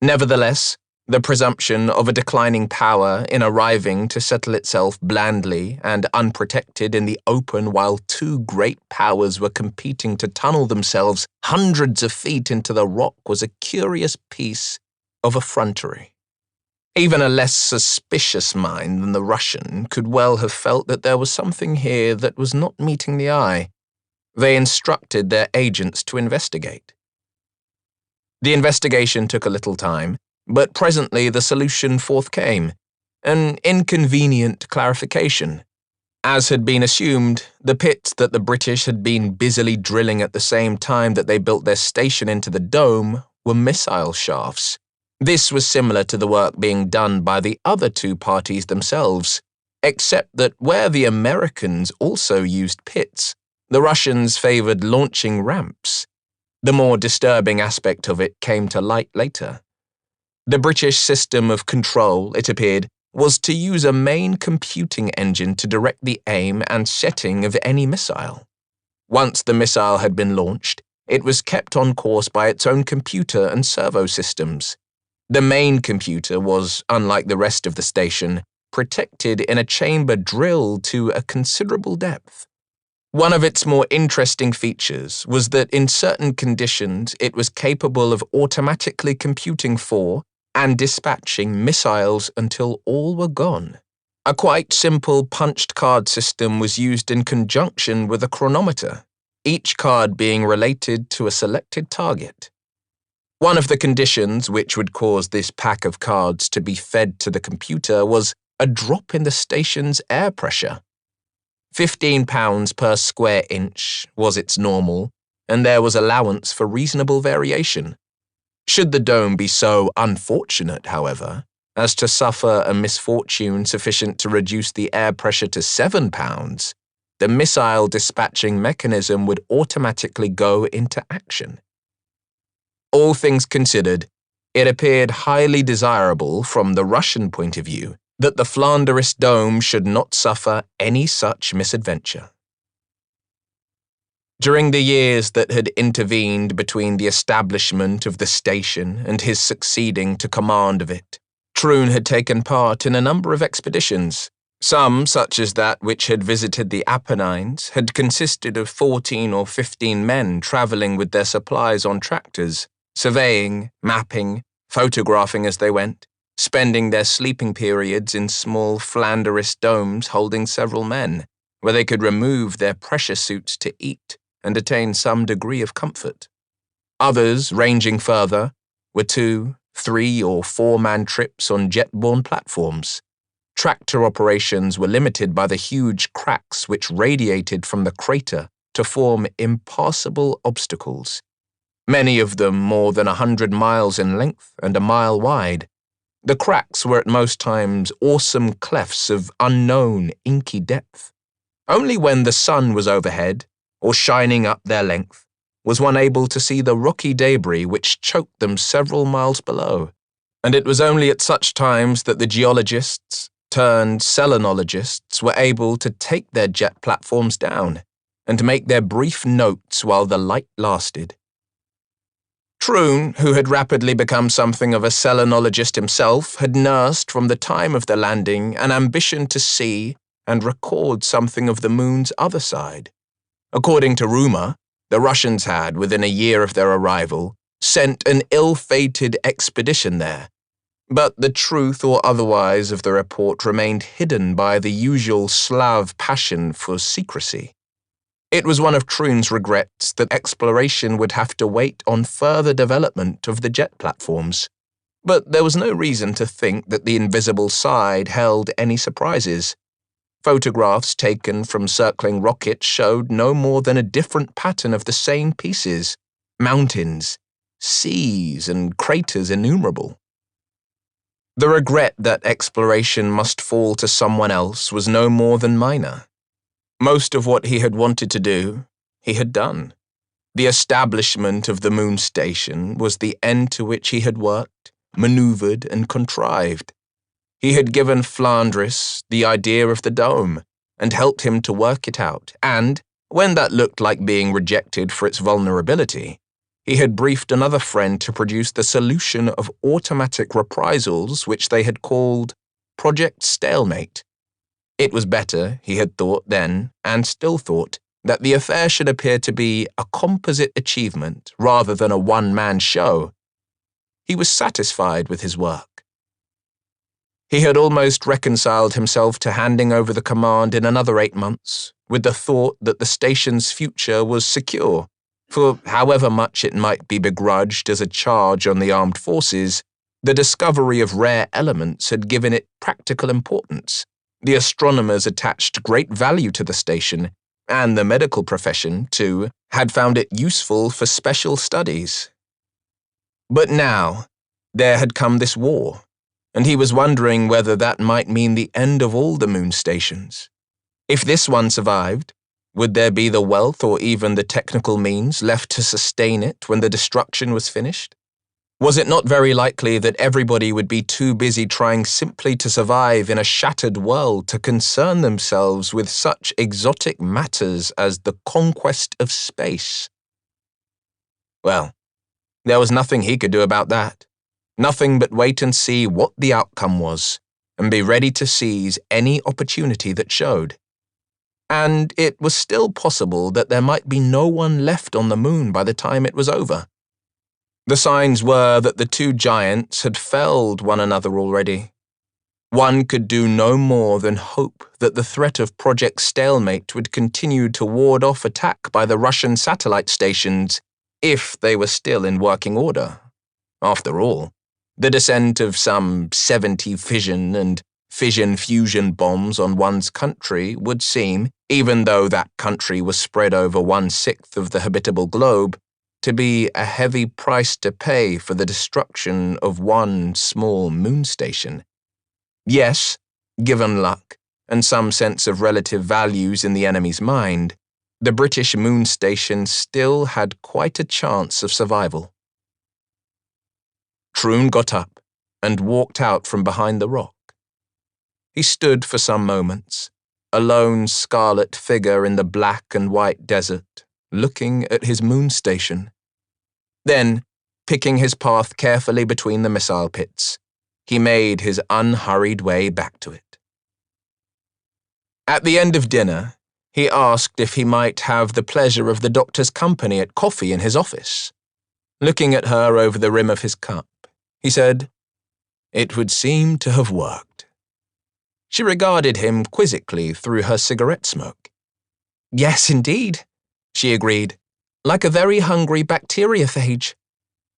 Nevertheless, the presumption of a declining power in arriving to settle itself blandly and unprotected in the open while two great powers were competing to tunnel themselves hundreds of feet into the rock was a curious piece of effrontery. Even a less suspicious mind than the Russian could well have felt that there was something here that was not meeting the eye. They instructed their agents to investigate. The investigation took a little time, but presently the solution forthcame, an inconvenient clarification. As had been assumed, the pits that the British had been busily drilling at the same time that they built their station into the dome were missile shafts. This was similar to the work being done by the other two parties themselves, except that where the Americans also used pits, the Russians favored launching ramps. The more disturbing aspect of it came to light later. The British system of control, it appeared, was to use a main computing engine to direct the aim and setting of any missile. Once the missile had been launched, it was kept on course by its own computer and servo systems. The main computer was, unlike the rest of the station, protected in a chamber drilled to a considerable depth. One of its more interesting features was that in certain conditions it was capable of automatically computing for and dispatching missiles until all were gone. A quite simple punched card system was used in conjunction with a chronometer, each card being related to a selected target. One of the conditions which would cause this pack of cards to be fed to the computer was a drop in the station's air pressure. 15 pounds per square inch was its normal, and there was allowance for reasonable variation. Should the dome be so unfortunate, however, as to suffer a misfortune sufficient to reduce the air pressure to 7 pounds, the missile dispatching mechanism would automatically go into action. All things considered, it appeared highly desirable from the Russian point of view that the Flanders dome should not suffer any such misadventure. During the years that had intervened between the establishment of the station and his succeeding to command of it, Troon had taken part in a number of expeditions. Some, such as that which had visited the Apennines, had consisted of 14 or 15 men travelling with their supplies on tractors, surveying, mapping, photographing as they went, spending their sleeping periods in small Flanders domes holding several men, where they could remove their pressure suits to eat and attain some degree of comfort. Others, ranging further, were 2, 3 or 4-man trips on jet-borne platforms. Tractor operations were limited by the huge cracks which radiated from the crater to form impassable obstacles, many of them more than 100 miles in length and a mile wide. The cracks were at most times awesome clefts of unknown inky depth. Only when the sun was overhead, or shining up their length, was one able to see the rocky debris which choked them several miles below, and it was only at such times that the geologists turned selenologists were able to take their jet platforms down and make their brief notes while the light lasted. Troon, who had rapidly become something of a selenologist himself, had nursed from the time of the landing an ambition to see and record something of the moon's other side. According to rumor, the Russians had, within a year of their arrival, sent an ill-fated expedition there, but the truth or otherwise of the report remained hidden by the usual Slav passion for secrecy. It was one of Troon's regrets that exploration would have to wait on further development of the jet platforms, but there was no reason to think that the invisible side held any surprises. Photographs taken from circling rockets showed no more than a different pattern of the same pieces, mountains, seas, and craters innumerable. The regret that exploration must fall to someone else was no more than minor. Most of what he had wanted to do, he had done. The establishment of the moon station was the end to which he had worked, maneuvered, and contrived. He had given Flanders the idea of the dome and helped him to work it out, and, when that looked like being rejected for its vulnerability, he had briefed another friend to produce the solution of automatic reprisals which they had called Project Stalemate. It was better, he had thought then, and still thought, that the affair should appear to be a composite achievement rather than a one-man show. He was satisfied with his work. He had almost reconciled himself to handing over the command in another 8 months, with the thought that the station's future was secure, for however much it might be begrudged as a charge on the armed forces, the discovery of rare elements had given it practical importance. The astronomers attached great value to the station, and the medical profession, too, had found it useful for special studies. But now, there had come this war, and he was wondering whether that might mean the end of all the moon stations. If this one survived, would there be the wealth or even the technical means left to sustain it when the destruction was finished? Was it not very likely that everybody would be too busy trying simply to survive in a shattered world to concern themselves with such exotic matters as the conquest of space? Well, there was nothing he could do about that. Nothing but wait and see what the outcome was, and be ready to seize any opportunity that showed. And it was still possible that there might be no one left on the moon by the time it was over. The signs were that the two giants had felled one another already. One could do no more than hope that the threat of Project Stalemate would continue to ward off attack by the Russian satellite stations if they were still in working order. After all, the descent of some 70 fission and fission-fusion bombs on one's country would seem, even though that country was spread over 1/6 of the habitable globe, to be a heavy price to pay for the destruction of one small moon station. Yes, given luck and some sense of relative values in the enemy's mind, the British moon station still had quite a chance of survival. Troon got up and walked out from behind the rock. He stood for some moments, a lone scarlet figure in the black and white desert, looking at his moon station. Then, picking his path carefully between the missile pits, he made his unhurried way back to it. At the end of dinner, he asked if he might have the pleasure of the doctor's company at coffee in his office. Looking at her over the rim of his cup, he said, "It would seem to have worked." She regarded him quizzically through her cigarette smoke. "Yes, indeed," she agreed, "like a very hungry bacteriophage.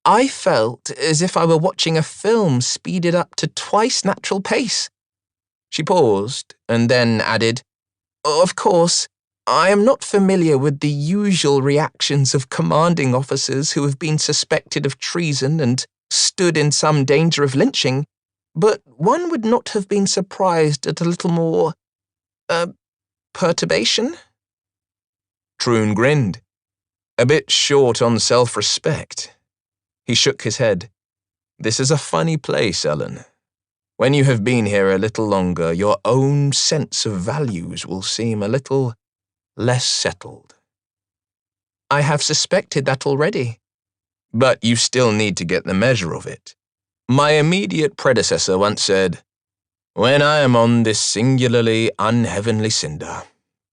I felt as if I were watching a film speeded up to twice natural pace." She paused and then added, "Of course, I am not familiar with the usual reactions of commanding officers who have been suspected of treason and stood in some danger of lynching, but one would not have been surprised at a little more, perturbation?" Troon grinned, a bit short on self-respect. He shook his head. "This is a funny place, Ellen. When you have been here a little longer, your own sense of values will seem a little less settled." "I have suspected that already." "But you still need to get the measure of it. My immediate predecessor once said, 'When I am on this singularly unheavenly cinder,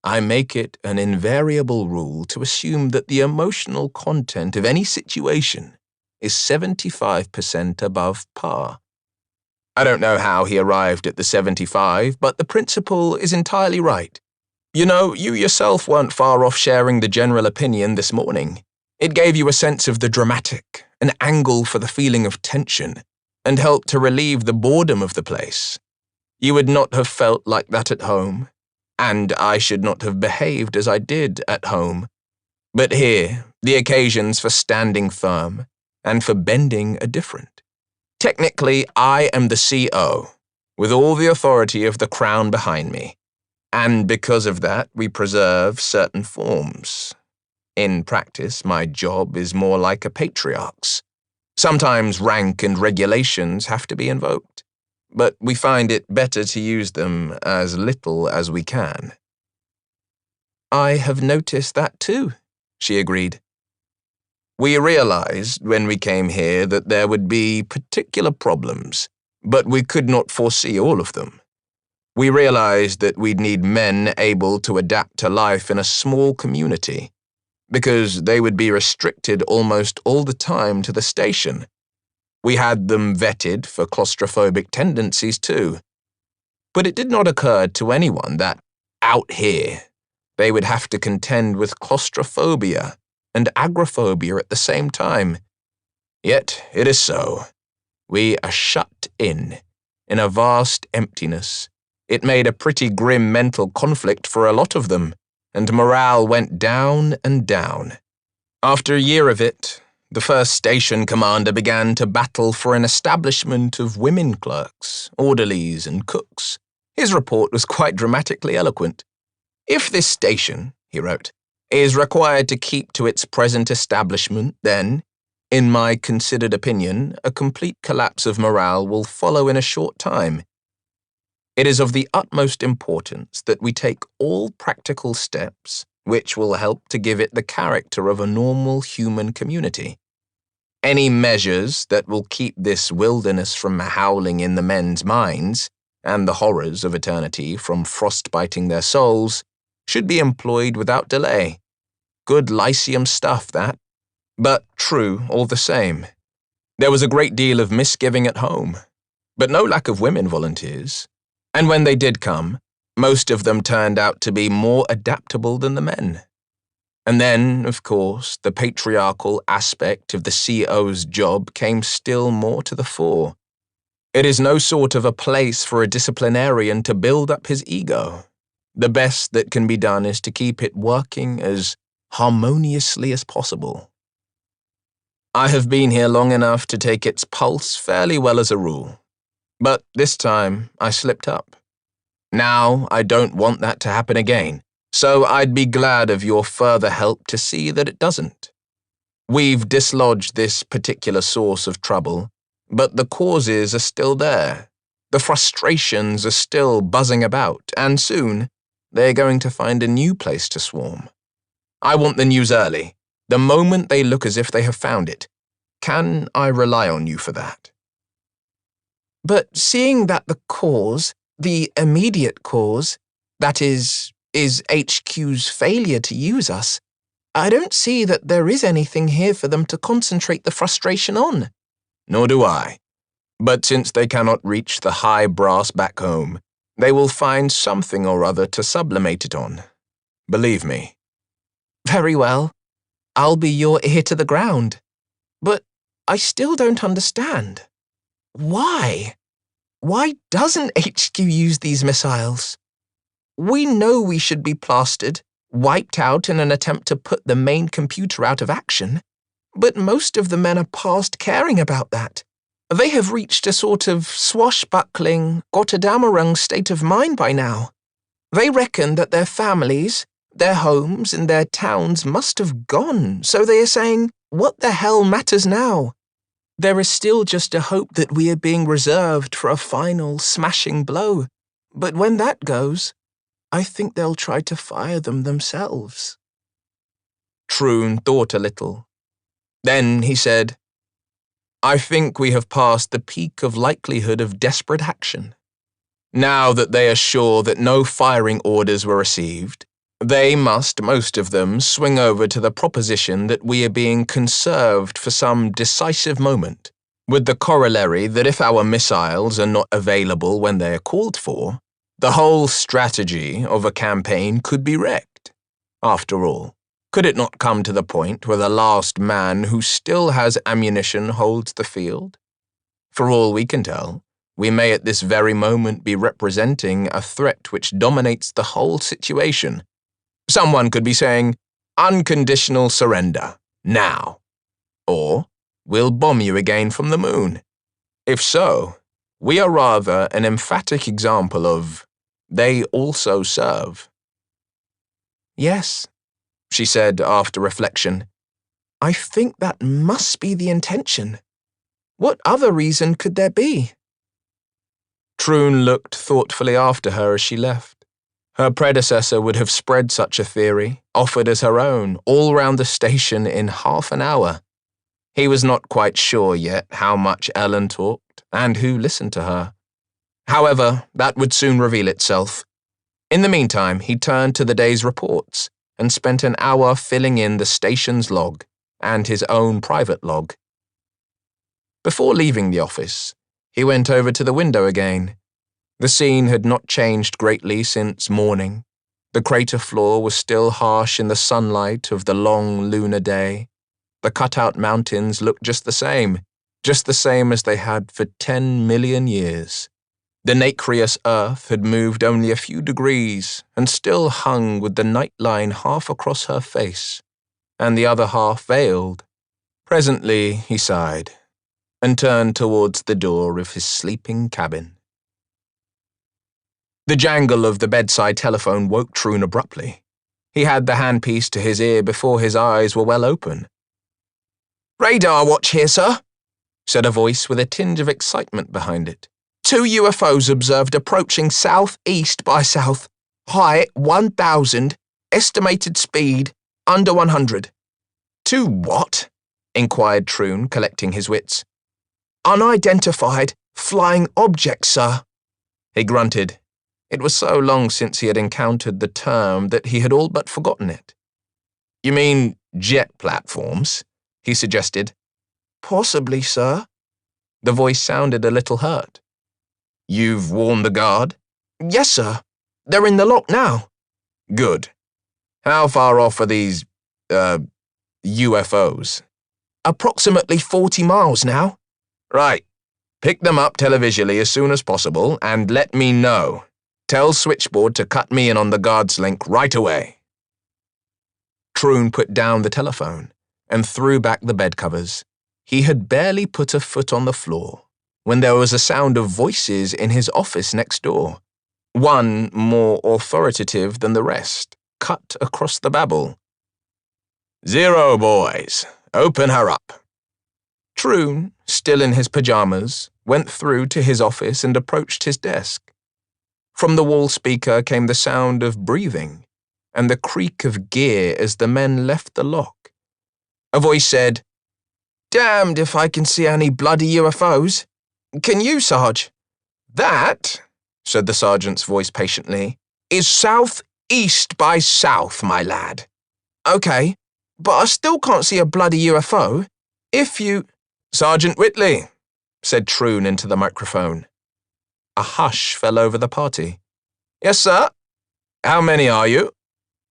I make it an invariable rule to assume that the emotional content of any situation is 75% above par.' I don't know how he arrived at the 75, but the principle is entirely right. You know, you yourself weren't far off sharing the general opinion this morning. It gave you a sense of the dramatic, an angle for the feeling of tension, and helped to relieve the boredom of the place. You would not have felt like that at home, and I should not have behaved as I did at home. But here, the occasions for standing firm and for bending are different. Technically, I am the CO, with all the authority of the crown behind me, and because of that, we preserve certain forms. In practice, my job is more like a patriarch's. Sometimes rank and regulations have to be invoked, but we find it better to use them as little as we can." "I have noticed that too," she agreed. "We realized when we came here that there would be particular problems, but we could not foresee all of them. We realized that we'd need men able to adapt to life in a small community, because they would be restricted almost all the time to the station. We had them vetted for claustrophobic tendencies too. But it did not occur to anyone that, out here, they would have to contend with claustrophobia and agoraphobia at the same time. Yet it is so. We are shut in a vast emptiness. It made a pretty grim mental conflict for a lot of them, and morale went down and down. After a year of it, the first station commander began to battle for an establishment of women clerks, orderlies, and cooks. His report was quite dramatically eloquent. "If this station," he wrote, "is required to keep to its present establishment, then, in my considered opinion, a complete collapse of morale will follow in a short time. It is of the utmost importance that we take all practical steps which will help to give it the character of a normal human community. Any measures that will keep this wilderness from howling in the men's minds, and the horrors of eternity from frostbiting their souls, should be employed without delay. Good Lyceum stuff, that, but true all the same. There was a great deal of misgiving at home, but no lack of women volunteers, And when they did come, most of them turned out to be more adaptable than the men. And then, of course, the patriarchal aspect of the CO's job came still more to the fore. It is no sort of a place for a disciplinarian to build up his ego. The best that can be done is to keep it working as harmoniously as possible. I have been here long enough to take its pulse fairly well as a rule. But this time, I slipped up. Now, I don't want that to happen again, so I'd be glad of your further help to see that it doesn't. We've dislodged this particular source of trouble, but the causes are still there. The frustrations are still buzzing about, and soon, they're going to find a new place to swarm. I want the news early, the moment they look as if they have found it. Can I rely on you for that? But seeing that the cause, the immediate cause, that is HQ's failure to use us, I don't see that there is anything here for them to concentrate the frustration on. Nor do I. But since they cannot reach the high brass back home, they will find something or other to sublimate it on. Believe me. Very well. I'll be your ear to the ground. But I still don't understand. Why? Why doesn't HQ use these missiles? We know we should be plastered, wiped out in an attempt to put the main computer out of action, but most of the men are past caring about that. They have reached a sort of swashbuckling, Gotterdammerung state of mind by now. They reckon that their families, their homes, and their towns must have gone, so they are saying, what the hell matters now? There is still just a hope that we are being reserved for a final, smashing blow, but when that goes, I think they'll try to fire them themselves. Troon thought a little. Then he said, I think we have passed the peak of likelihood of desperate action. Now that they are sure that no firing orders were received, they must, most of them, swing over to the proposition that we are being conserved for some decisive moment, with the corollary that if our missiles are not available when they are called for, the whole strategy of a campaign could be wrecked. After all, could it not come to the point where the last man who still has ammunition holds the field? For all we can tell, we may at this very moment be representing a threat which dominates the whole situation. Someone could be saying, unconditional surrender, now. Or, we'll bomb you again from the moon. If so, we are rather an emphatic example of, they also serve. Yes, she said after reflection. I think that must be the intention. What other reason could there be? Troon looked thoughtfully after her as she left. Her predecessor would have spread such a theory, offered as her own, all round the station in half an hour. He was not quite sure yet how much Ellen talked and who listened to her. However, that would soon reveal itself. In the meantime, he turned to the day's reports and spent an hour filling in the station's log and his own private log. Before leaving the office, he went over to the window again. The scene had not changed greatly since morning. The crater floor was still harsh in the sunlight of the long lunar day. The cut-out mountains looked just the same as they had for 10 million years. The nacreous earth had moved only a few degrees and still hung with the nightline half across her face, and the other half veiled. Presently he sighed and turned towards the door of his sleeping cabin. The jangle of the bedside telephone woke Troon abruptly. He had the handpiece to his ear before his eyes were well open. Radar watch here, sir, said a voice with a tinge of excitement behind it. 2 UFOs observed approaching southeast by south. Height 1,000, estimated speed under 100. 2 what? Inquired Troon, collecting his wits. Unidentified flying objects, sir. He grunted. It was so long since he had encountered the term that he had all but forgotten it. You mean jet platforms? He suggested. Possibly, sir. The voice sounded a little hurt. You've warned the guard? Yes, sir. They're in the lock now. Good. How far off are these, UFOs? Approximately 40 miles now. Right. Pick them up televisually as soon as possible and let me know. Tell Switchboard to cut me in on the guards link right away. Troon put down the telephone and threw back the bed covers. He had barely put a foot on the floor when there was a sound of voices in his office next door. One, more authoritative than the rest, cut across the babble. 0, boys. Open her up. Troon, still in his pajamas, went through to his office and approached his desk. From the wall speaker came the sound of breathing and the creak of gear as the men left the lock. A voice said, Damned if I can see any bloody UFOs. Can you, Sarge? That, said the sergeant's voice patiently, is southeast by south, my lad. Okay, but I still can't see a bloody UFO. If you... Sergeant Whitley, said Troon into the microphone. A hush fell over the party. Yes, sir. How many are you?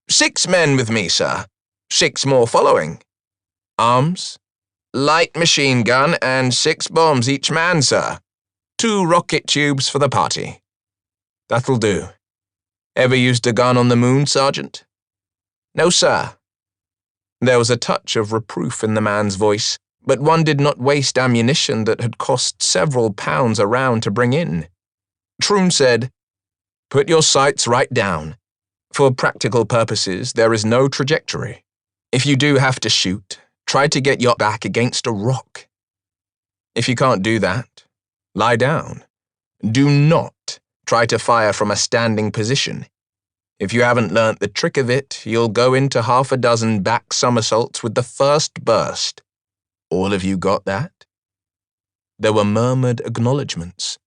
6 men with me, sir. 6 more following. Arms? Light machine gun and 6 bombs each man, sir. 2 rocket tubes for the party. That'll do. Ever used a gun on the moon, Sergeant? No, sir. There was a touch of reproof in the man's voice, but one did not waste ammunition that had cost several pounds a round to bring in. Troon said, Put your sights right down. For practical purposes, there is no trajectory. If you do have to shoot, try to get your back against a rock. If you can't do that, lie down. Do not try to fire from a standing position. If you haven't learnt the trick of it, you'll go into half a dozen back somersaults with the first burst. All of you got that? There were murmured acknowledgements.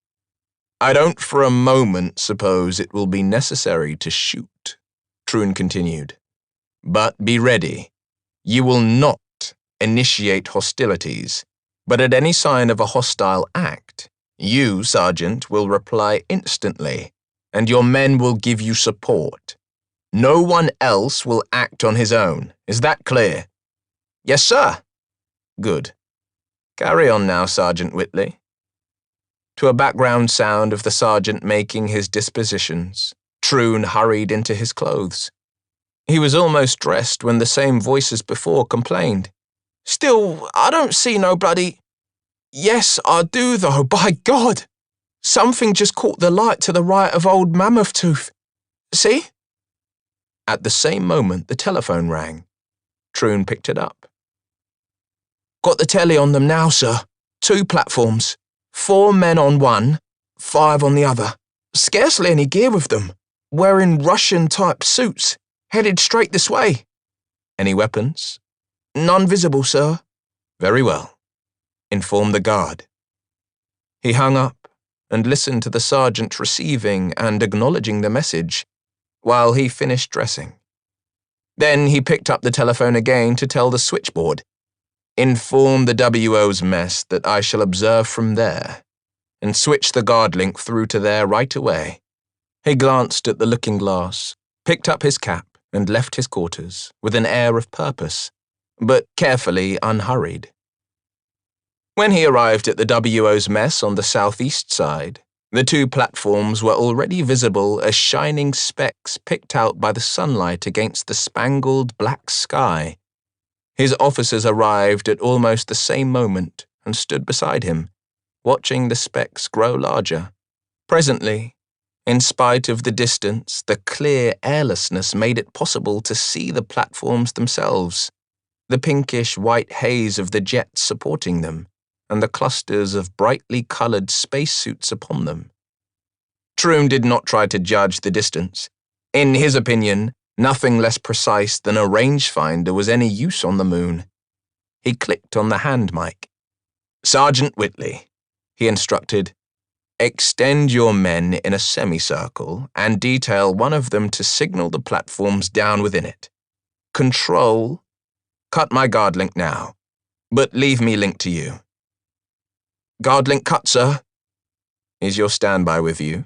I don't for a moment suppose it will be necessary to shoot, Troon continued. But be ready. You will not initiate hostilities, but at any sign of a hostile act, you, Sergeant, will reply instantly, and your men will give you support. No one else will act on his own. Is that clear? Yes, sir. Good. Carry on now, Sergeant Whitley. To a background sound of the sergeant making his dispositions, Troon hurried into his clothes. He was almost dressed when the same voice as before complained. Still, I don't see no bloody... Yes, I do though, by God! Something just caught the light to the right of old Mammoth Tooth. See? At the same moment, the telephone rang. Troon picked it up. Got the telly on them now, sir. 2 platforms. 4 men on one, 5 on the other. Scarcely any gear with them. Wearing Russian-type suits. Headed straight this way. Any weapons? None visible, sir. Very well. Inform the guard. He hung up and listened to the sergeant receiving and acknowledging the message while he finished dressing. Then he picked up the telephone again to tell the switchboard. Inform the WO's mess that I shall observe from there, and switch the guard link through to there right away. He glanced at the looking glass, picked up his cap, and left his quarters with an air of purpose, but carefully unhurried. When he arrived at the WO's mess on the southeast side, the 2 platforms were already visible as shining specks picked out by the sunlight against the spangled black sky. His officers arrived at almost the same moment and stood beside him, watching the specks grow larger. Presently, in spite of the distance, the clear airlessness made it possible to see the platforms themselves, the pinkish-white haze of the jets supporting them, and the clusters of brightly coloured spacesuits upon them. Troon did not try to judge the distance. In his opinion, nothing less precise than a rangefinder was any use on the moon. He clicked on the hand mic. Sergeant Whitley, he instructed, extend your men in a semicircle and detail one of them to signal the platforms down within it. Control, cut my guard link now, but leave me link to you. Guard link cut, sir. Is your standby with you?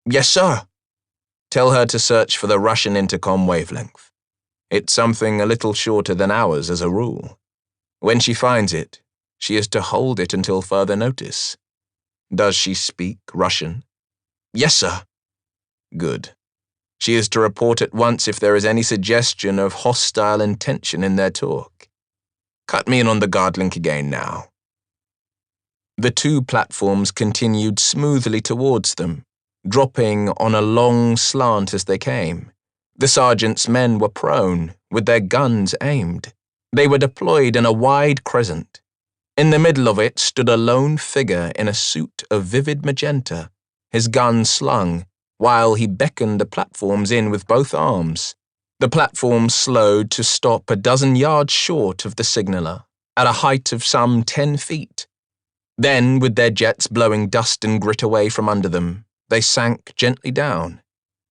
Yes, sir. Tell her to search for the Russian intercom wavelength. It's something a little shorter than ours as a rule. When she finds it, she is to hold it until further notice. Does she speak Russian? Yes, sir. Good. She is to report at once if there is any suggestion of hostile intention in their talk. Cut me in on the guard link again now. The two platforms continued smoothly towards them, dropping on a long slant as they came. The sergeant's men were prone, with their guns aimed. They were deployed in a wide crescent. In the middle of it stood a lone figure in a suit of vivid magenta, his gun slung, while he beckoned the platforms in with both arms. The platform slowed to stop a dozen yards short of the signaller, at a height of some 10 feet. Then, with their jets blowing dust and grit away from under them, they sank gently down.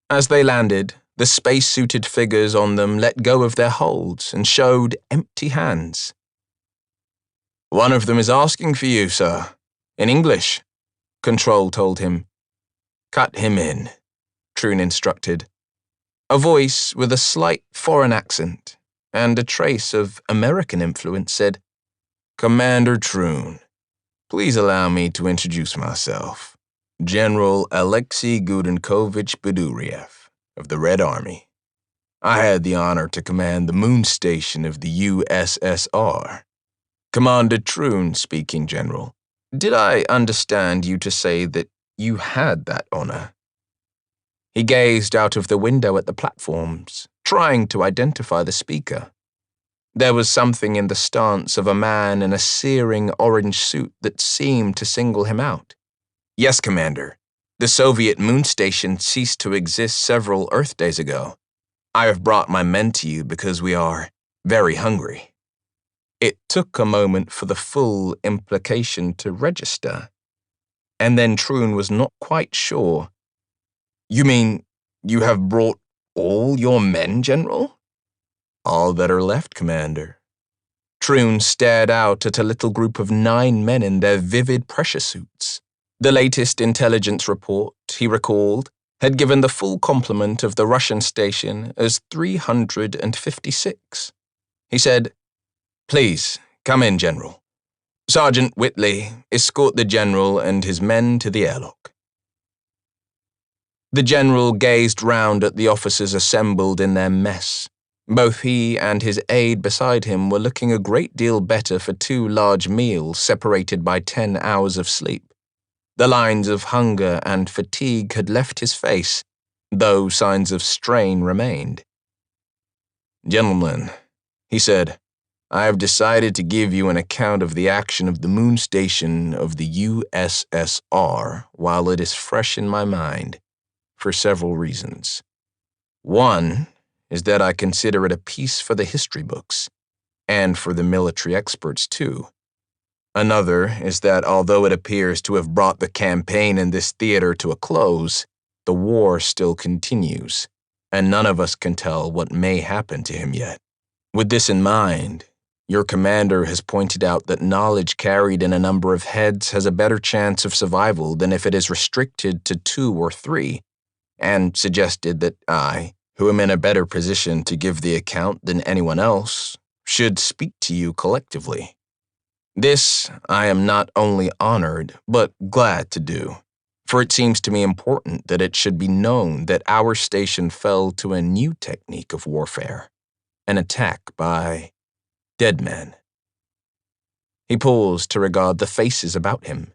As they landed, the space-suited figures on them let go of their holds and showed empty hands. One of them is asking for you, sir. In English, Control told him. Cut him in, Troon instructed. A voice with a slight foreign accent and a trace of American influence said, Commander Troon, please allow me to introduce myself. General Alexei Gudenkovich Beduriev of the Red Army. I had the honor to command the moon station of the USSR. Commander Troon speaking, General. Did I understand you to say that you had that honor? He gazed out of the window at the platforms, trying to identify the speaker. There was something in the stance of a man in a searing orange suit that seemed to single him out. Yes, Commander. The Soviet moon station ceased to exist several Earth days ago. I have brought my men to you because we are very hungry. It took a moment for the full implication to register, and then Troon was not quite sure. You mean you have brought all your men, General? All that are left, Commander. Troon stared out at a little group of 9 men in their vivid pressure suits. The latest intelligence report, he recalled, had given the full complement of the Russian station as 356. He said, Please, come in, General. Sergeant Whitley, escort the General and his men to the airlock. The General gazed round at the officers assembled in their mess. Both he and his aide beside him were looking a great deal better for 2 large meals separated by 10 hours of sleep. The lines of hunger and fatigue had left his face, though signs of strain remained. Gentlemen, he said, I have decided to give you an account of the action of the moon station of the USSR while it is fresh in my mind, for several reasons. One is that I consider it a piece for the history books, and for the military experts too. Another is that although it appears to have brought the campaign in this theater to a close, the war still continues, and none of us can tell what may happen to him yet. With this in mind, your commander has pointed out that knowledge carried in a number of heads has a better chance of survival than if it is restricted to 2 or 3, and suggested that I, who am in a better position to give the account than anyone else, should speak to you collectively. This I am not only honored, but glad to do, for it seems to me important that it should be known that our station fell to a new technique of warfare, an attack by dead men. He paused to regard the faces about him,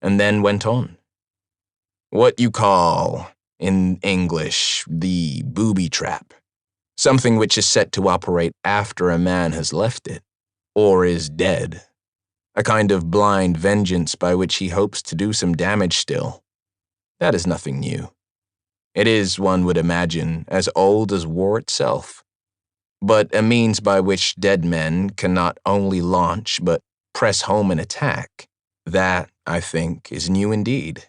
and then went on. What you call, in English, the booby trap, something which is set to operate after a man has left it, or is dead. A kind of blind vengeance by which he hopes to do some damage still. That is nothing new. It is, one would imagine, as old as war itself, but a means by which dead men can not only launch but press home an attack. That, I think, is new indeed.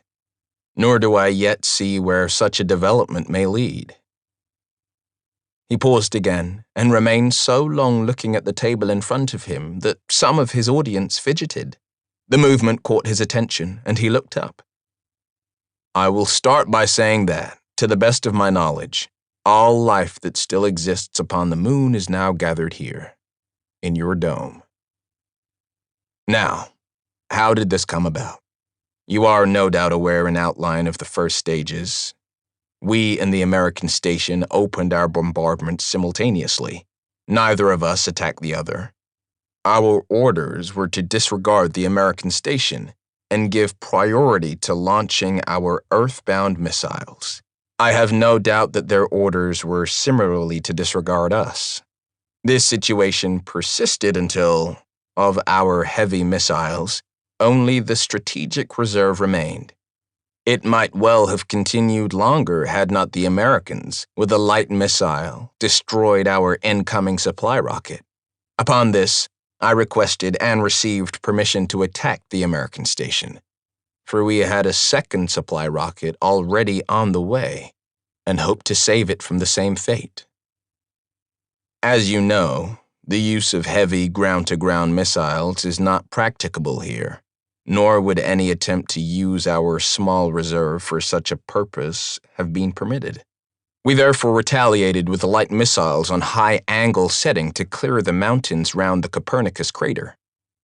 Nor do I yet see where such a development may lead. He paused again, and remained so long looking at the table in front of him that some of his audience fidgeted. The movement caught his attention, and he looked up. I will start by saying that, To the best of my knowledge, all life that still exists upon the moon is now gathered here, in your dome. Now, how did this come about? You are no doubt aware in outline of the first stages. We in the American station opened our bombardment simultaneously. Neither of us attacked the other. Our orders were to disregard the American station and give priority to launching our earthbound missiles. I have no doubt that their orders were similarly to disregard us. This situation persisted until, of our heavy missiles, only the strategic reserve remained. It might well have continued longer had not the Americans, with a light missile, destroyed our incoming supply rocket. Upon this, I requested and received permission to attack the American station, for we had a second supply rocket already on the way and hoped to save it from the same fate. As you know, the use of heavy ground-to-ground missiles is not practicable here, nor would any attempt to use our small reserve for such a purpose have been permitted. We therefore retaliated with light missiles on high-angle setting to clear the mountains round the Copernicus crater.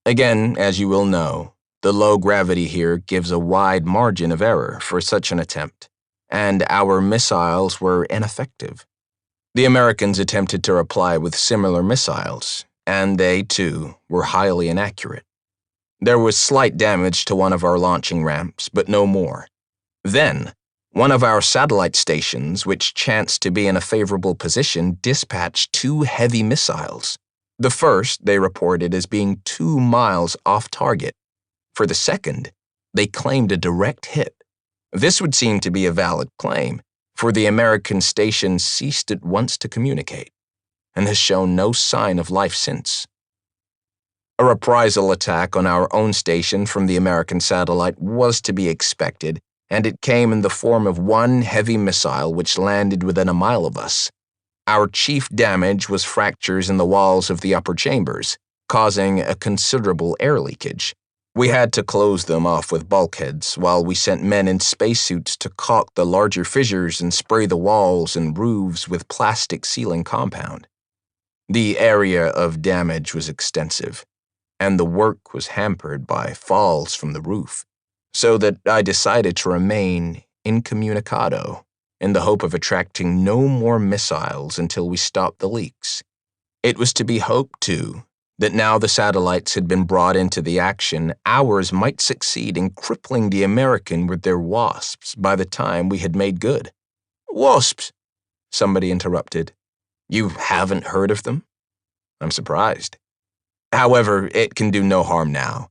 Again, as you will know, the low gravity here gives a wide margin of error for such an attempt, and our missiles were ineffective. The Americans attempted to reply with similar missiles, and they, too, were highly inaccurate. There was slight damage to one of our launching ramps, but no more. Then, one of our satellite stations, which chanced to be in a favorable position, dispatched 2 heavy missiles. The first they reported as being 2 miles off target. For the second, they claimed a direct hit. This would seem to be a valid claim, for the American station ceased at once to communicate, and has shown no sign of life since. A reprisal attack on our own station from the American satellite was to be expected, and it came in the form of 1 heavy missile which landed within a mile of us. Our chief damage was fractures in the walls of the upper chambers, causing a considerable air leakage. We had to close them off with bulkheads, while we sent men in spacesuits to caulk the larger fissures and spray the walls and roofs with plastic sealing compound. The area of damage was extensive, and the work was hampered by falls from the roof, so that I decided to remain incommunicado in the hope of attracting no more missiles until we stopped the leaks. It was to be hoped, too, that now the satellites had been brought into the action, ours might succeed in crippling the American with their wasps by the time we had made good. Wasps? Somebody interrupted. You haven't heard of them? I'm surprised. However, it can do no harm now.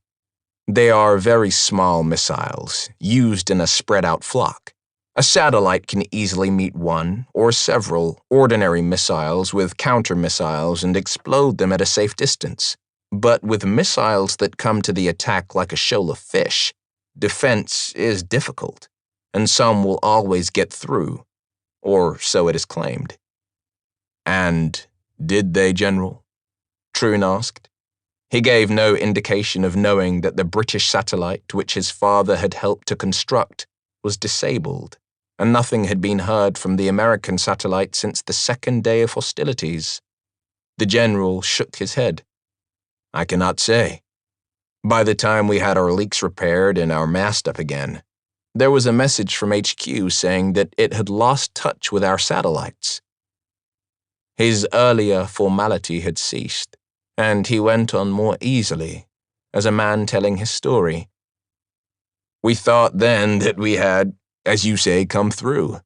They are very small missiles, used in a spread-out flock. A satellite can easily meet 1 or several ordinary missiles with counter-missiles and explode them at a safe distance. But with missiles that come to the attack like a shoal of fish, defense is difficult, and some will always get through, or so it is claimed. And did they, General? Troon asked. He gave no indication of knowing that the British satellite, which his father had helped to construct, was disabled, and nothing had been heard from the American satellite since the second day of hostilities. The general shook his head. I cannot say. By the time we had our leaks repaired and our mast up again, there was a message from HQ saying that it had lost touch with our satellites. His earlier formality had ceased, and he went on more easily, as a man telling his story. We thought then that we had, as you say, come through,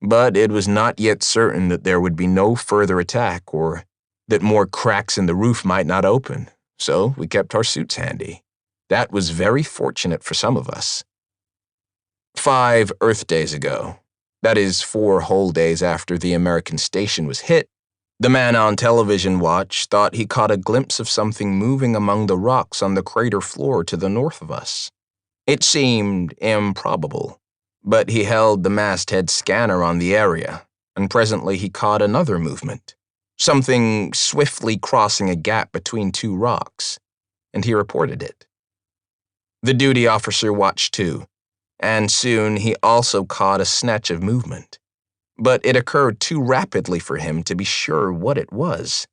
but it was not yet certain that there would be no further attack or that more cracks in the roof might not open, so we kept our suits handy. That was very fortunate for some of us. 5 Earth days ago, that is 4 whole days after the American station was hit, the man on television watch thought he caught a glimpse of something moving among the rocks on the crater floor to the north of us. It seemed improbable, but he held the masthead scanner on the area, and presently he caught another movement, something swiftly crossing a gap between 2 rocks, and he reported it. The duty officer watched too, and soon he also caught a snatch of movement. but it occurred too rapidly for him to be sure what it was.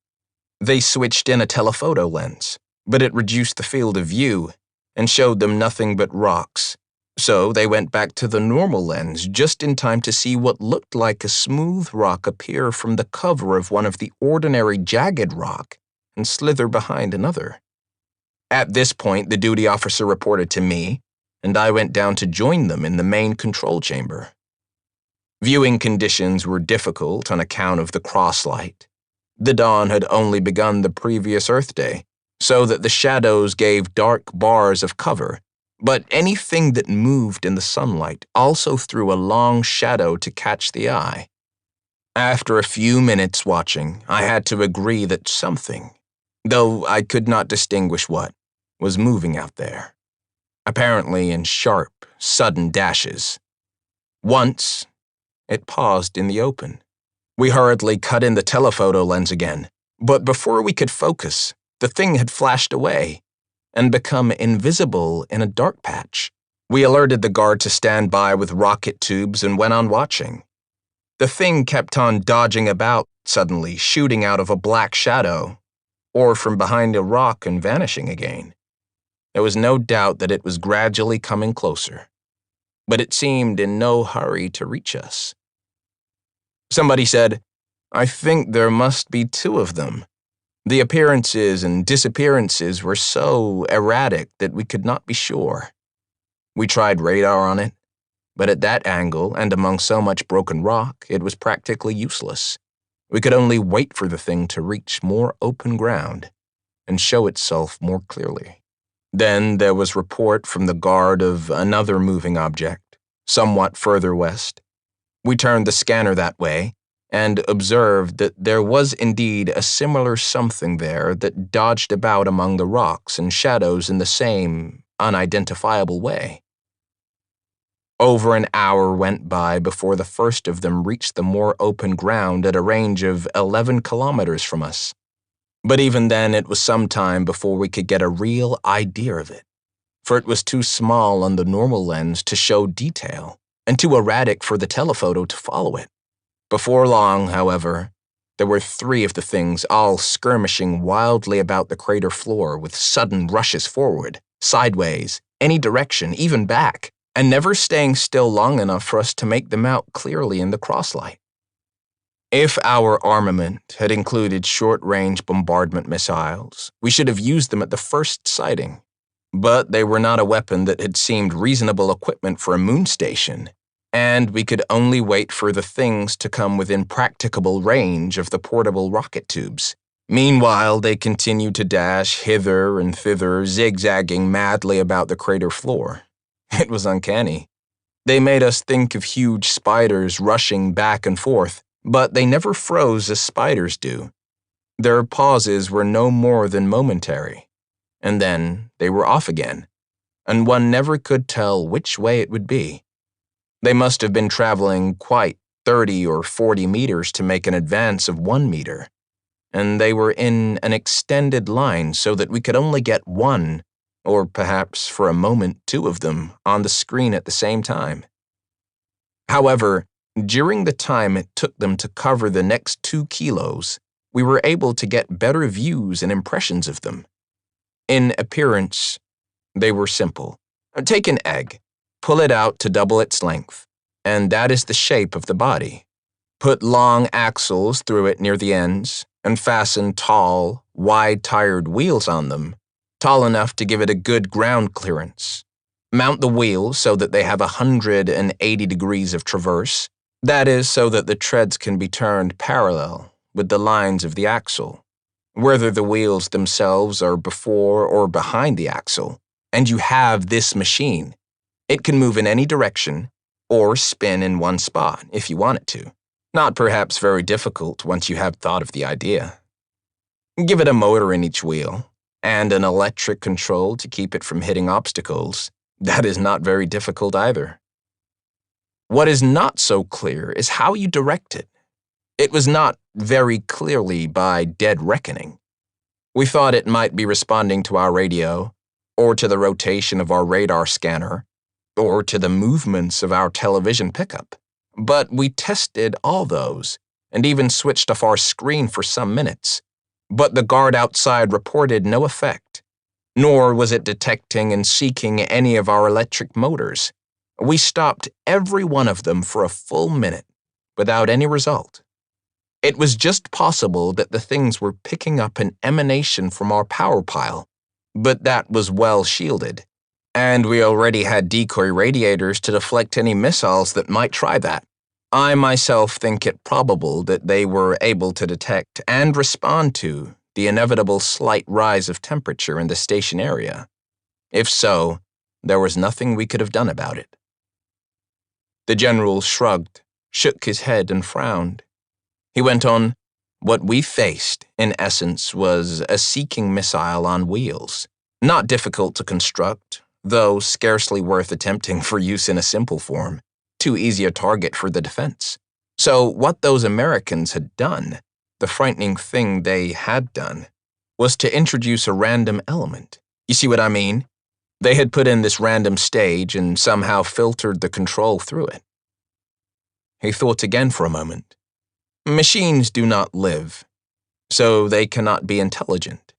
They switched in a telephoto lens, but it reduced the field of view and showed them nothing but rocks. So they went back to the normal lens just in time to see what looked like a smooth rock appear from the cover of one of the ordinary jagged rock and slither behind another. At this point, the duty officer reported to me, and I went down to join them in the main control chamber. Viewing conditions were difficult on account of the crosslight. The dawn had only begun the previous Earth day, so that the shadows gave dark bars of cover, but anything that moved in the sunlight also threw a long shadow to catch the eye. After a few minutes watching, I had to agree that something, though I could not distinguish what, was moving out there, apparently in sharp, sudden dashes. Once, it paused in the open. We hurriedly cut in the telephoto lens again, but before we could focus, the thing had flashed away and become invisible in a dark patch. We alerted the guard to stand by with rocket tubes and went on watching. The thing kept on dodging about, suddenly shooting out of a black shadow, or from behind a rock and vanishing again. There was no doubt that it was gradually coming closer, but it seemed in no hurry to reach us. Somebody said, "I think there must be two of them. The appearances and disappearances were so erratic that we could not be sure." We tried radar on it, but at that angle and among so much broken rock, it was practically useless. We could only wait for the thing to reach more open ground and show itself more clearly. Then there was report from the guard of another moving object, somewhat further west. We turned the scanner that way and observed that there was indeed a similar something there that dodged about among the rocks and shadows in the same unidentifiable way. Over an hour went by before the first of them reached the more open ground at a range of 11 kilometers from us. But even then it was some time before we could get a real idea of it, for it was too small on the normal lens to show detail, and too erratic for the telephoto to follow it. Before long, however, there were 3 of the things all skirmishing wildly about the crater floor with sudden rushes forward, sideways, any direction, even back, and never staying still long enough for us to make them out clearly in the crosslight. If our armament had included short-range bombardment missiles, we should have used them at the first sighting. But they were not a weapon that had seemed reasonable equipment for a moon station, and we could only wait for the things to come within practicable range of the portable rocket tubes. Meanwhile, they continued to dash hither and thither, zigzagging madly about the crater floor. It was uncanny. They made us think of huge spiders rushing back and forth, but they never froze as spiders do. Their pauses were no more than momentary, and then they were off again, and one never could tell which way it would be. They must have been traveling quite 30 or 40 meters to make an advance of 1 meter, and they were in an extended line so that we could only get one, or perhaps for a moment 2 of them, on the screen at the same time. However, during the time it took them to cover the next 2 kilos, we were able to get better views and impressions of them. In appearance, they were simple. Take an egg, pull it out to double its length, and that is the shape of the body. Put long axles through it near the ends, and fasten tall, wide-tired wheels on them, tall enough to give it a good ground clearance. Mount the wheels so that they have 180 degrees of traverse, that is, so that the treads can be turned parallel with the lines of the axle, whether the wheels themselves are before or behind the axle, and you have this machine. It can move in any direction or spin in one spot if you want it to. Not perhaps very difficult once you have thought of the idea. Give it a motor in each wheel and an electric control to keep it from hitting obstacles. That is not very difficult either. What is not so clear is how you direct it. It was not very clearly by dead reckoning. We thought it might be responding to our radio, or to the rotation of our radar scanner, or to the movements of our television pickup. But we tested all those, and even switched off our screen for some minutes. But the guard outside reported no effect, nor was it detecting and seeking any of our electric motors. We stopped every one of them for a full minute, without any result. It was just possible that the things were picking up an emanation from our power pile, but that was well shielded, and we already had decoy radiators to deflect any missiles that might try that. I myself think it probable that they were able to detect and respond to the inevitable slight rise of temperature in the station area. If so, there was nothing we could have done about it. The general shrugged, shook his head, and frowned. He went on, "What we faced, in essence, was a seeking missile on wheels. Not difficult to construct, though scarcely worth attempting for use in a simple form. Too easy a target for the defense. So what those Americans had done, the frightening thing they had done, was to introduce a random element. You see what I mean? They had put in this random stage and somehow filtered the control through it." He thought again for a moment. "Machines do not live, so they cannot be intelligent.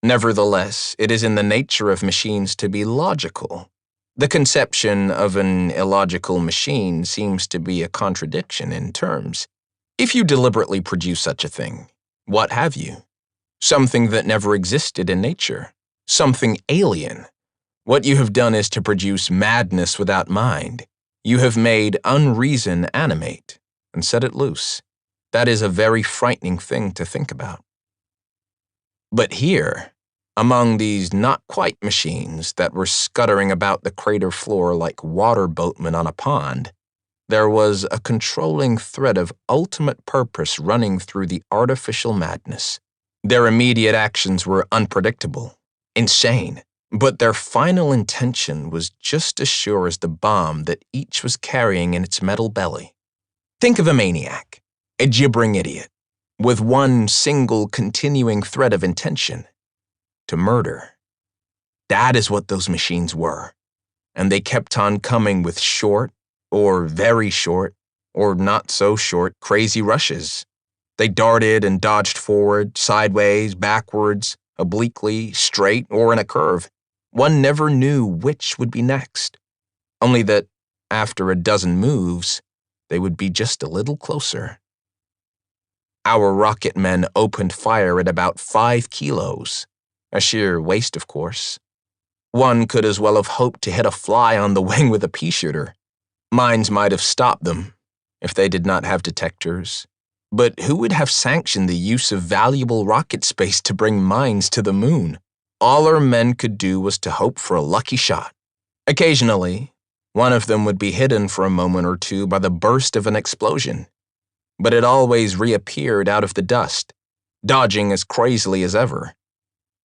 Nevertheless, it is in the nature of machines to be logical. The conception of an illogical machine seems to be a contradiction in terms. If you deliberately produce such a thing, what have you? Something that never existed in nature. Something alien. What you have done is to produce madness without mind. You have made unreason animate and set it loose. That is a very frightening thing to think about. But here, among these not-quite machines that were scuttering about the crater floor like water boatmen on a pond, there was a controlling thread of ultimate purpose running through the artificial madness. Their immediate actions were unpredictable, insane, but their final intention was just as sure as the bomb that each was carrying in its metal belly. Think of a maniac. A gibbering idiot, with one single continuing thread of intention, to murder. That is what those machines were, and they kept on coming with short, or very short, or not so short, crazy rushes. They darted and dodged forward, sideways, backwards, obliquely, straight, or in a curve. One never knew which would be next, only that, after a dozen moves, they would be just a little closer. Our rocket men opened fire at about 5 kilos. A sheer waste, of course. One could as well have hoped to hit a fly on the wing with a pea shooter. Mines might have stopped them, if they did not have detectors. But who would have sanctioned the use of valuable rocket space to bring mines to the moon? All our men could do was to hope for a lucky shot. Occasionally, one of them would be hidden for a moment or two by the burst of an explosion, but it always reappeared out of the dust, dodging as crazily as ever.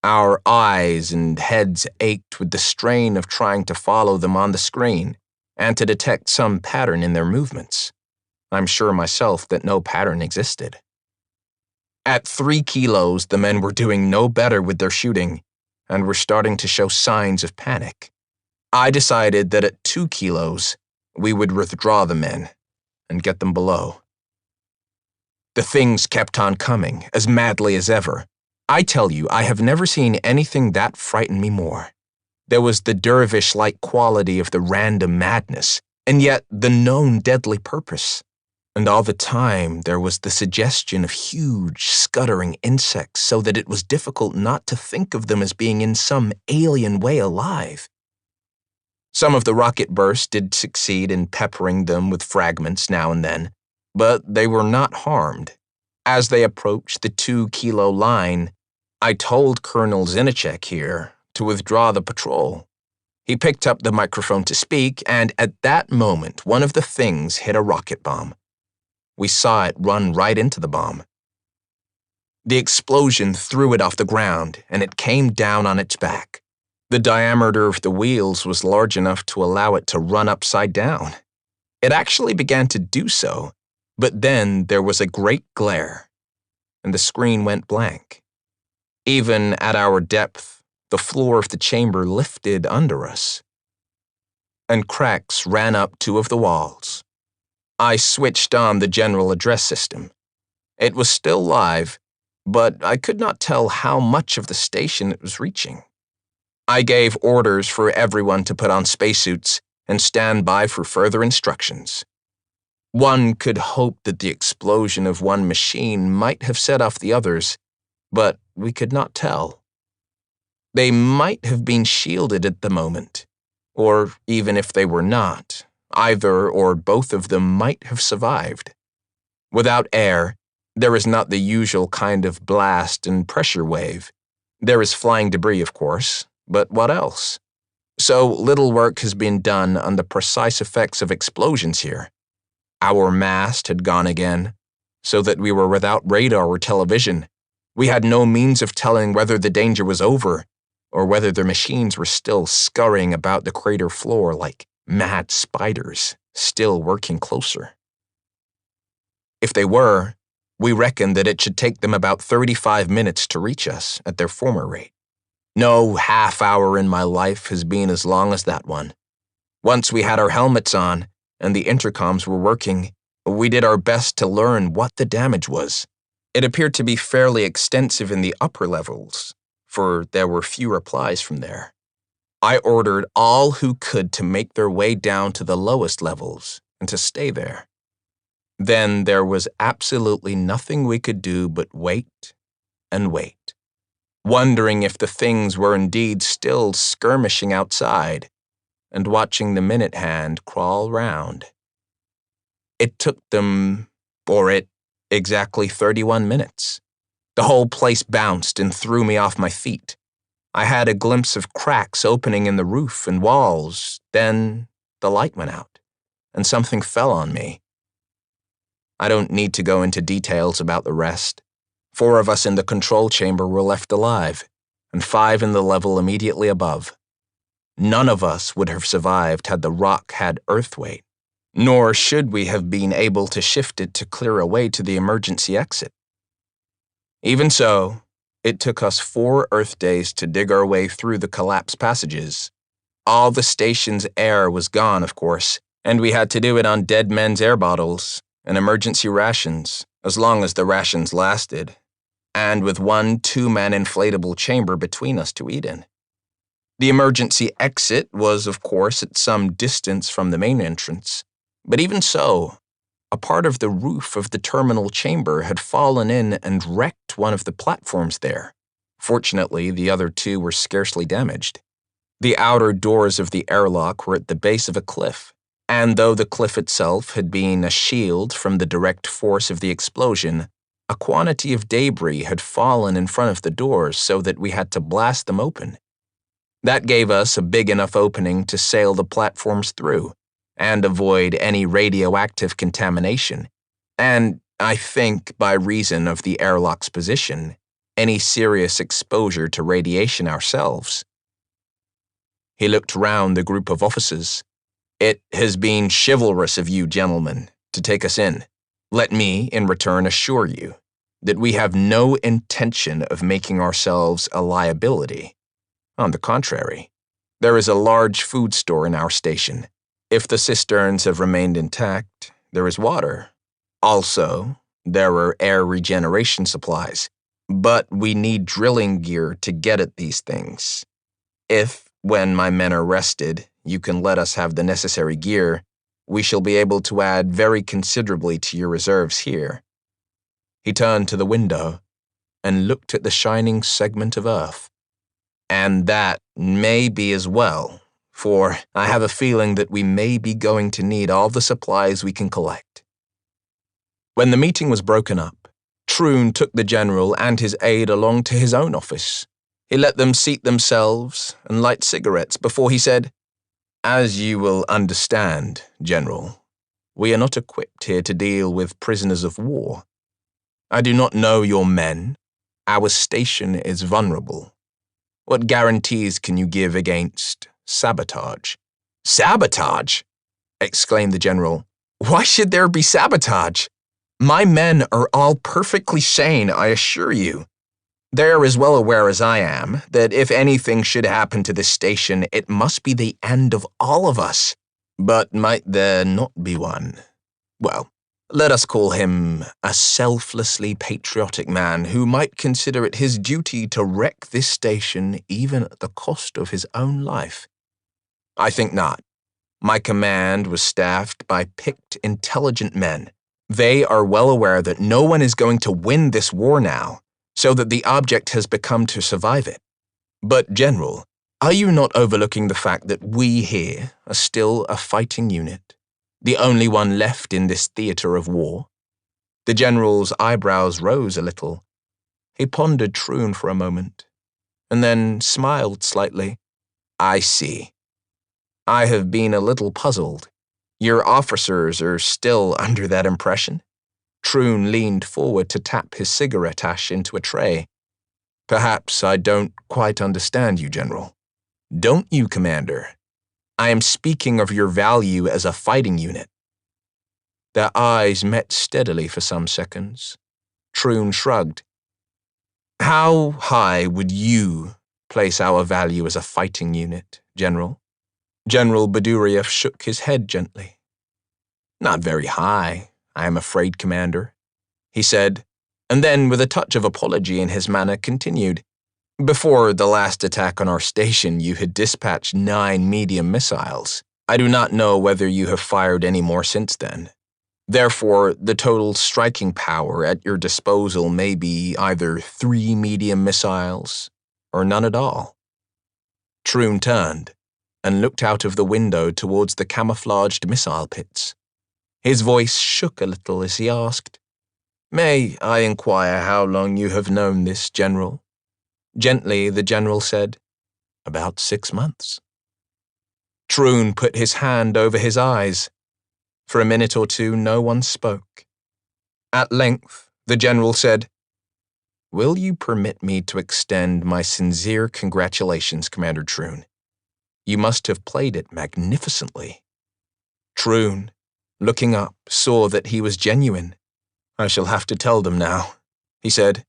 Our eyes and heads ached with the strain of trying to follow them on the screen and to detect some pattern in their movements. I'm sure myself that no pattern existed. At 3 kilos, the men were doing no better with their shooting and were starting to show signs of panic. I decided that at 2 kilos, we would withdraw the men and get them below. The things kept on coming, as madly as ever. I tell you, I have never seen anything that frightened me more. There was the dervish-like quality of the random madness, and yet the known deadly purpose. And all the time, there was the suggestion of huge, scuttering insects so that it was difficult not to think of them as being in some alien way alive. Some of the rocket bursts did succeed in peppering them with fragments now and then, but they were not harmed. As they approached the 2 kilo line, I told Colonel Zinacek here to withdraw the patrol. He picked up the microphone to speak, and at that moment, one of the things hit a rocket bomb. We saw it run right into the bomb. The explosion threw it off the ground, and it came down on its back. The diameter of the wheels was large enough to allow it to run upside down. It actually began to do so, but then there was a great glare, and the screen went blank. Even at our depth, the floor of the chamber lifted under us, and cracks ran up 2 of the walls. I switched on the general address system. It was still live, but I could not tell how much of the station it was reaching. I gave orders for everyone to put on spacesuits and stand by for further instructions. One could hope that the explosion of one machine might have set off the others, but we could not tell. They might have been shielded at the moment, or even if they were not, either or both of them might have survived. Without air, there is not the usual kind of blast and pressure wave. There is flying debris, of course, but what else? So little work has been done on the precise effects of explosions here. Our mast had gone again, so that we were without radar or television. We had no means of telling whether the danger was over, or whether the machines were still scurrying about the crater floor like mad spiders, still working closer. If they were, we reckoned that it should take them about 35 minutes to reach us at their former rate. No half hour in my life has been as long as that one. Once we had our helmets on and the intercoms were working, we did our best to learn what the damage was. It appeared to be fairly extensive in the upper levels, for there were few replies from there. I ordered all who could to make their way down to the lowest levels and to stay there. Then there was absolutely nothing we could do but wait and wait, wondering if the things were indeed still skirmishing outside, and watching the minute hand crawl round. It took them, exactly 31 minutes. The whole place bounced and threw me off my feet. I had a glimpse of cracks opening in the roof and walls, then the light went out, and something fell on me. I don't need to go into details about the rest. 4 of us in the control chamber were left alive, and 5 in the level immediately above. None of us would have survived had the rock had earth weight, nor should we have been able to shift it to clear a way to the emergency exit. Even so, it took us 4 Earth days to dig our way through the collapsed passages. All the station's air was gone, of course, and we had to do it on dead men's air bottles and emergency rations, as long as the rations lasted, and with 1 2-man inflatable chamber between us to eat in. The emergency exit was, of course, at some distance from the main entrance, but even so, a part of the roof of the terminal chamber had fallen in and wrecked one of the platforms there. Fortunately, the other 2 were scarcely damaged. The outer doors of the airlock were at the base of a cliff, and though the cliff itself had been a shield from the direct force of the explosion, a quantity of debris had fallen in front of the doors so that we had to blast them open. That gave us a big enough opening to sail the platforms through and avoid any radioactive contamination, and, I think, by reason of the airlock's position, any serious exposure to radiation ourselves. He looked round the group of officers. "It has been chivalrous of you, gentlemen, to take us in. Let me, in return, assure you that we have no intention of making ourselves a liability. On the contrary, there is a large food store in our station. If the cisterns have remained intact, there is water. Also, there are air regeneration supplies, but we need drilling gear to get at these things. If, when my men are rested, you can let us have the necessary gear, we shall be able to add very considerably to your reserves here." He turned to the window and looked at the shining segment of earth. "And that may be as well, for I have a feeling that we may be going to need all the supplies we can collect." When the meeting was broken up, Troon took the general and his aide along to his own office. He let them seat themselves and light cigarettes before he said, "As you will understand, General, we are not equipped here to deal with prisoners of war. I do not know your men. Our station is vulnerable. What guarantees can you give against sabotage?" "Sabotage?" exclaimed the general. "Why should there be sabotage? My men are all perfectly sane, I assure you. They are as well aware as I am that if anything should happen to this station, it must be the end of all of us. But might there not be one? well, let us call him a selflessly patriotic man who might consider it his duty to wreck this station even at the cost of his own life. I think not. My command was staffed by picked, intelligent men. They are well aware that no one is going to win this war now, so that the object has become to survive it. But, General, are you not overlooking the fact that we here are still a fighting unit, the only one left in this theater of war? The General's eyebrows rose a little. He pondered Troon for a moment, and then smiled slightly. I see. I have been a little puzzled. Your officers are still under that impression? Troon leaned forward to tap his cigarette ash into a tray. Perhaps I don't quite understand you, General. Don't you, Commander? I am speaking of your value as a fighting unit. Their eyes met steadily for some seconds. Troon shrugged. How high would you place our value as a fighting unit, General? General Beduriev shook his head gently. Not very high, I am afraid, Commander, he said, and then, with a touch of apology in his manner, continued. Before the last attack on our station, you had dispatched 9 medium missiles. I do not know whether you have fired any more since then. Therefore, the total striking power at your disposal may be either 3 medium missiles or none at all. Troon turned and looked out of the window towards the camouflaged missile pits. His voice shook a little as he asked, May I inquire how long you have known this, General? Gently, the General said, About 6 months. Troon put his hand over his eyes. For a minute or two, no one spoke. At length, the General said, Will you permit me to extend my sincere congratulations, Commander Troon? You must have played it magnificently. Troon, looking up, saw that he was genuine. I shall have to tell them now, he said.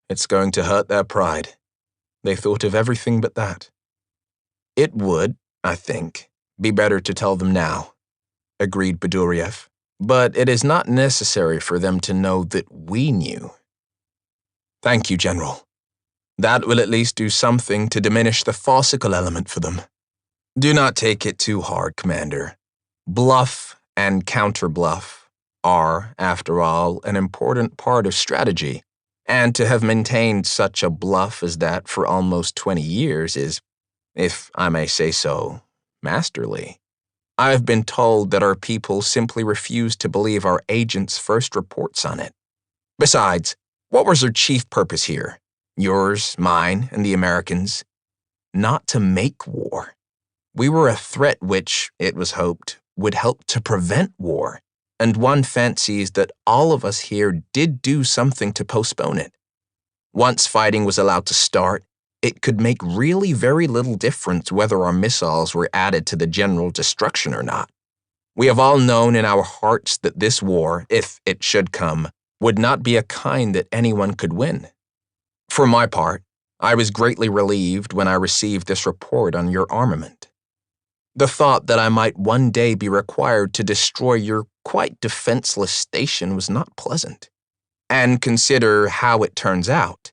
It's going to hurt their pride. They thought of everything but that. It would, I think, be better to tell them now, agreed Beduriev. But it is not necessary for them to know that we knew. Thank you, General. That will at least do something to diminish the farcical element for them. Do not take it too hard, Commander. Bluff and counter-bluff are, after all, an important part of strategy, and to have maintained such a bluff as that for almost 20 years is, if I may say so, masterly. I have been told that our people simply refuse to believe our agents' first reports on it. Besides, what was their chief purpose here? Yours, mine, and the Americans? Not to make war. We were a threat which, it was hoped, would help to prevent war, and one fancies that all of us here did do something to postpone it. Once fighting was allowed to start, it could make really very little difference whether our missiles were added to the general destruction or not. We have all known in our hearts that this war, if it should come, would not be a kind that anyone could win. For my part, I was greatly relieved when I received this report on your armament. The thought that I might one day be required to destroy your quite defenseless station was not pleasant. And consider how it turns out.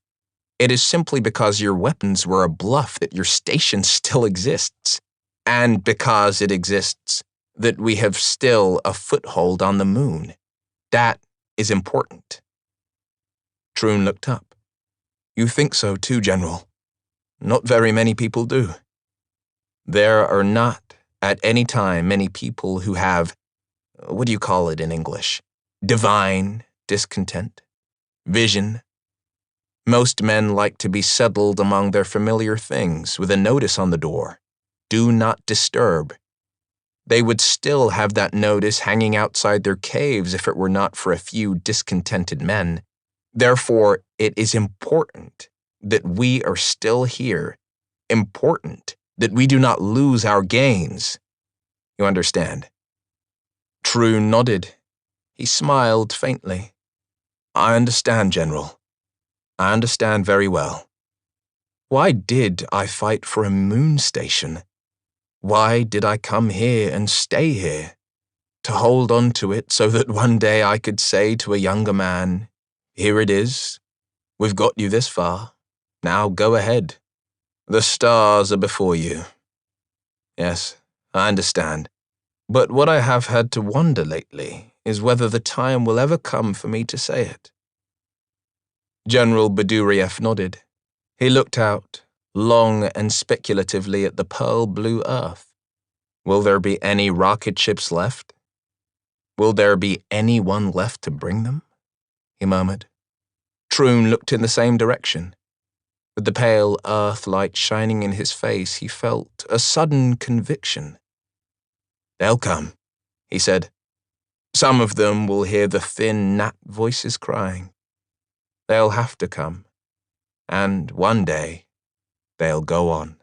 It is simply because your weapons were a bluff that your station still exists, and because it exists, that we have still a foothold on the moon. That is important. Troon looked up. You think so too, General? Not very many people do. There are not, at any time, many people who have, what do you call it in English? Divine discontent? Vision? Most men like to be settled among their familiar things with a notice on the door. Do not disturb. They would still have that notice hanging outside their caves if it were not for a few discontented men. Therefore, it is important that we are still here. Important that we do not lose our gains. You understand? Troon nodded. He smiled faintly. I understand, General. I understand very well. Why did I fight for a moon station? Why did I come here and stay here? to hold on to it so that one day I could say to a younger man, "Here it is. We've got you this far. Now go ahead. The stars are before you." Yes, I understand. But what I have had to wonder lately is whether the time will ever come for me to say it. General Baduriev nodded. He looked out, long and speculatively, at the pearl blue earth. Will there be any rocket ships left? Will there be anyone left to bring them? He murmured. Troon looked in the same direction. With the pale earth light shining in his face, he felt a sudden conviction. "They'll come," he said. "Some of them will hear the thin gnat voices crying. They'll have to come. And one day, they'll go on."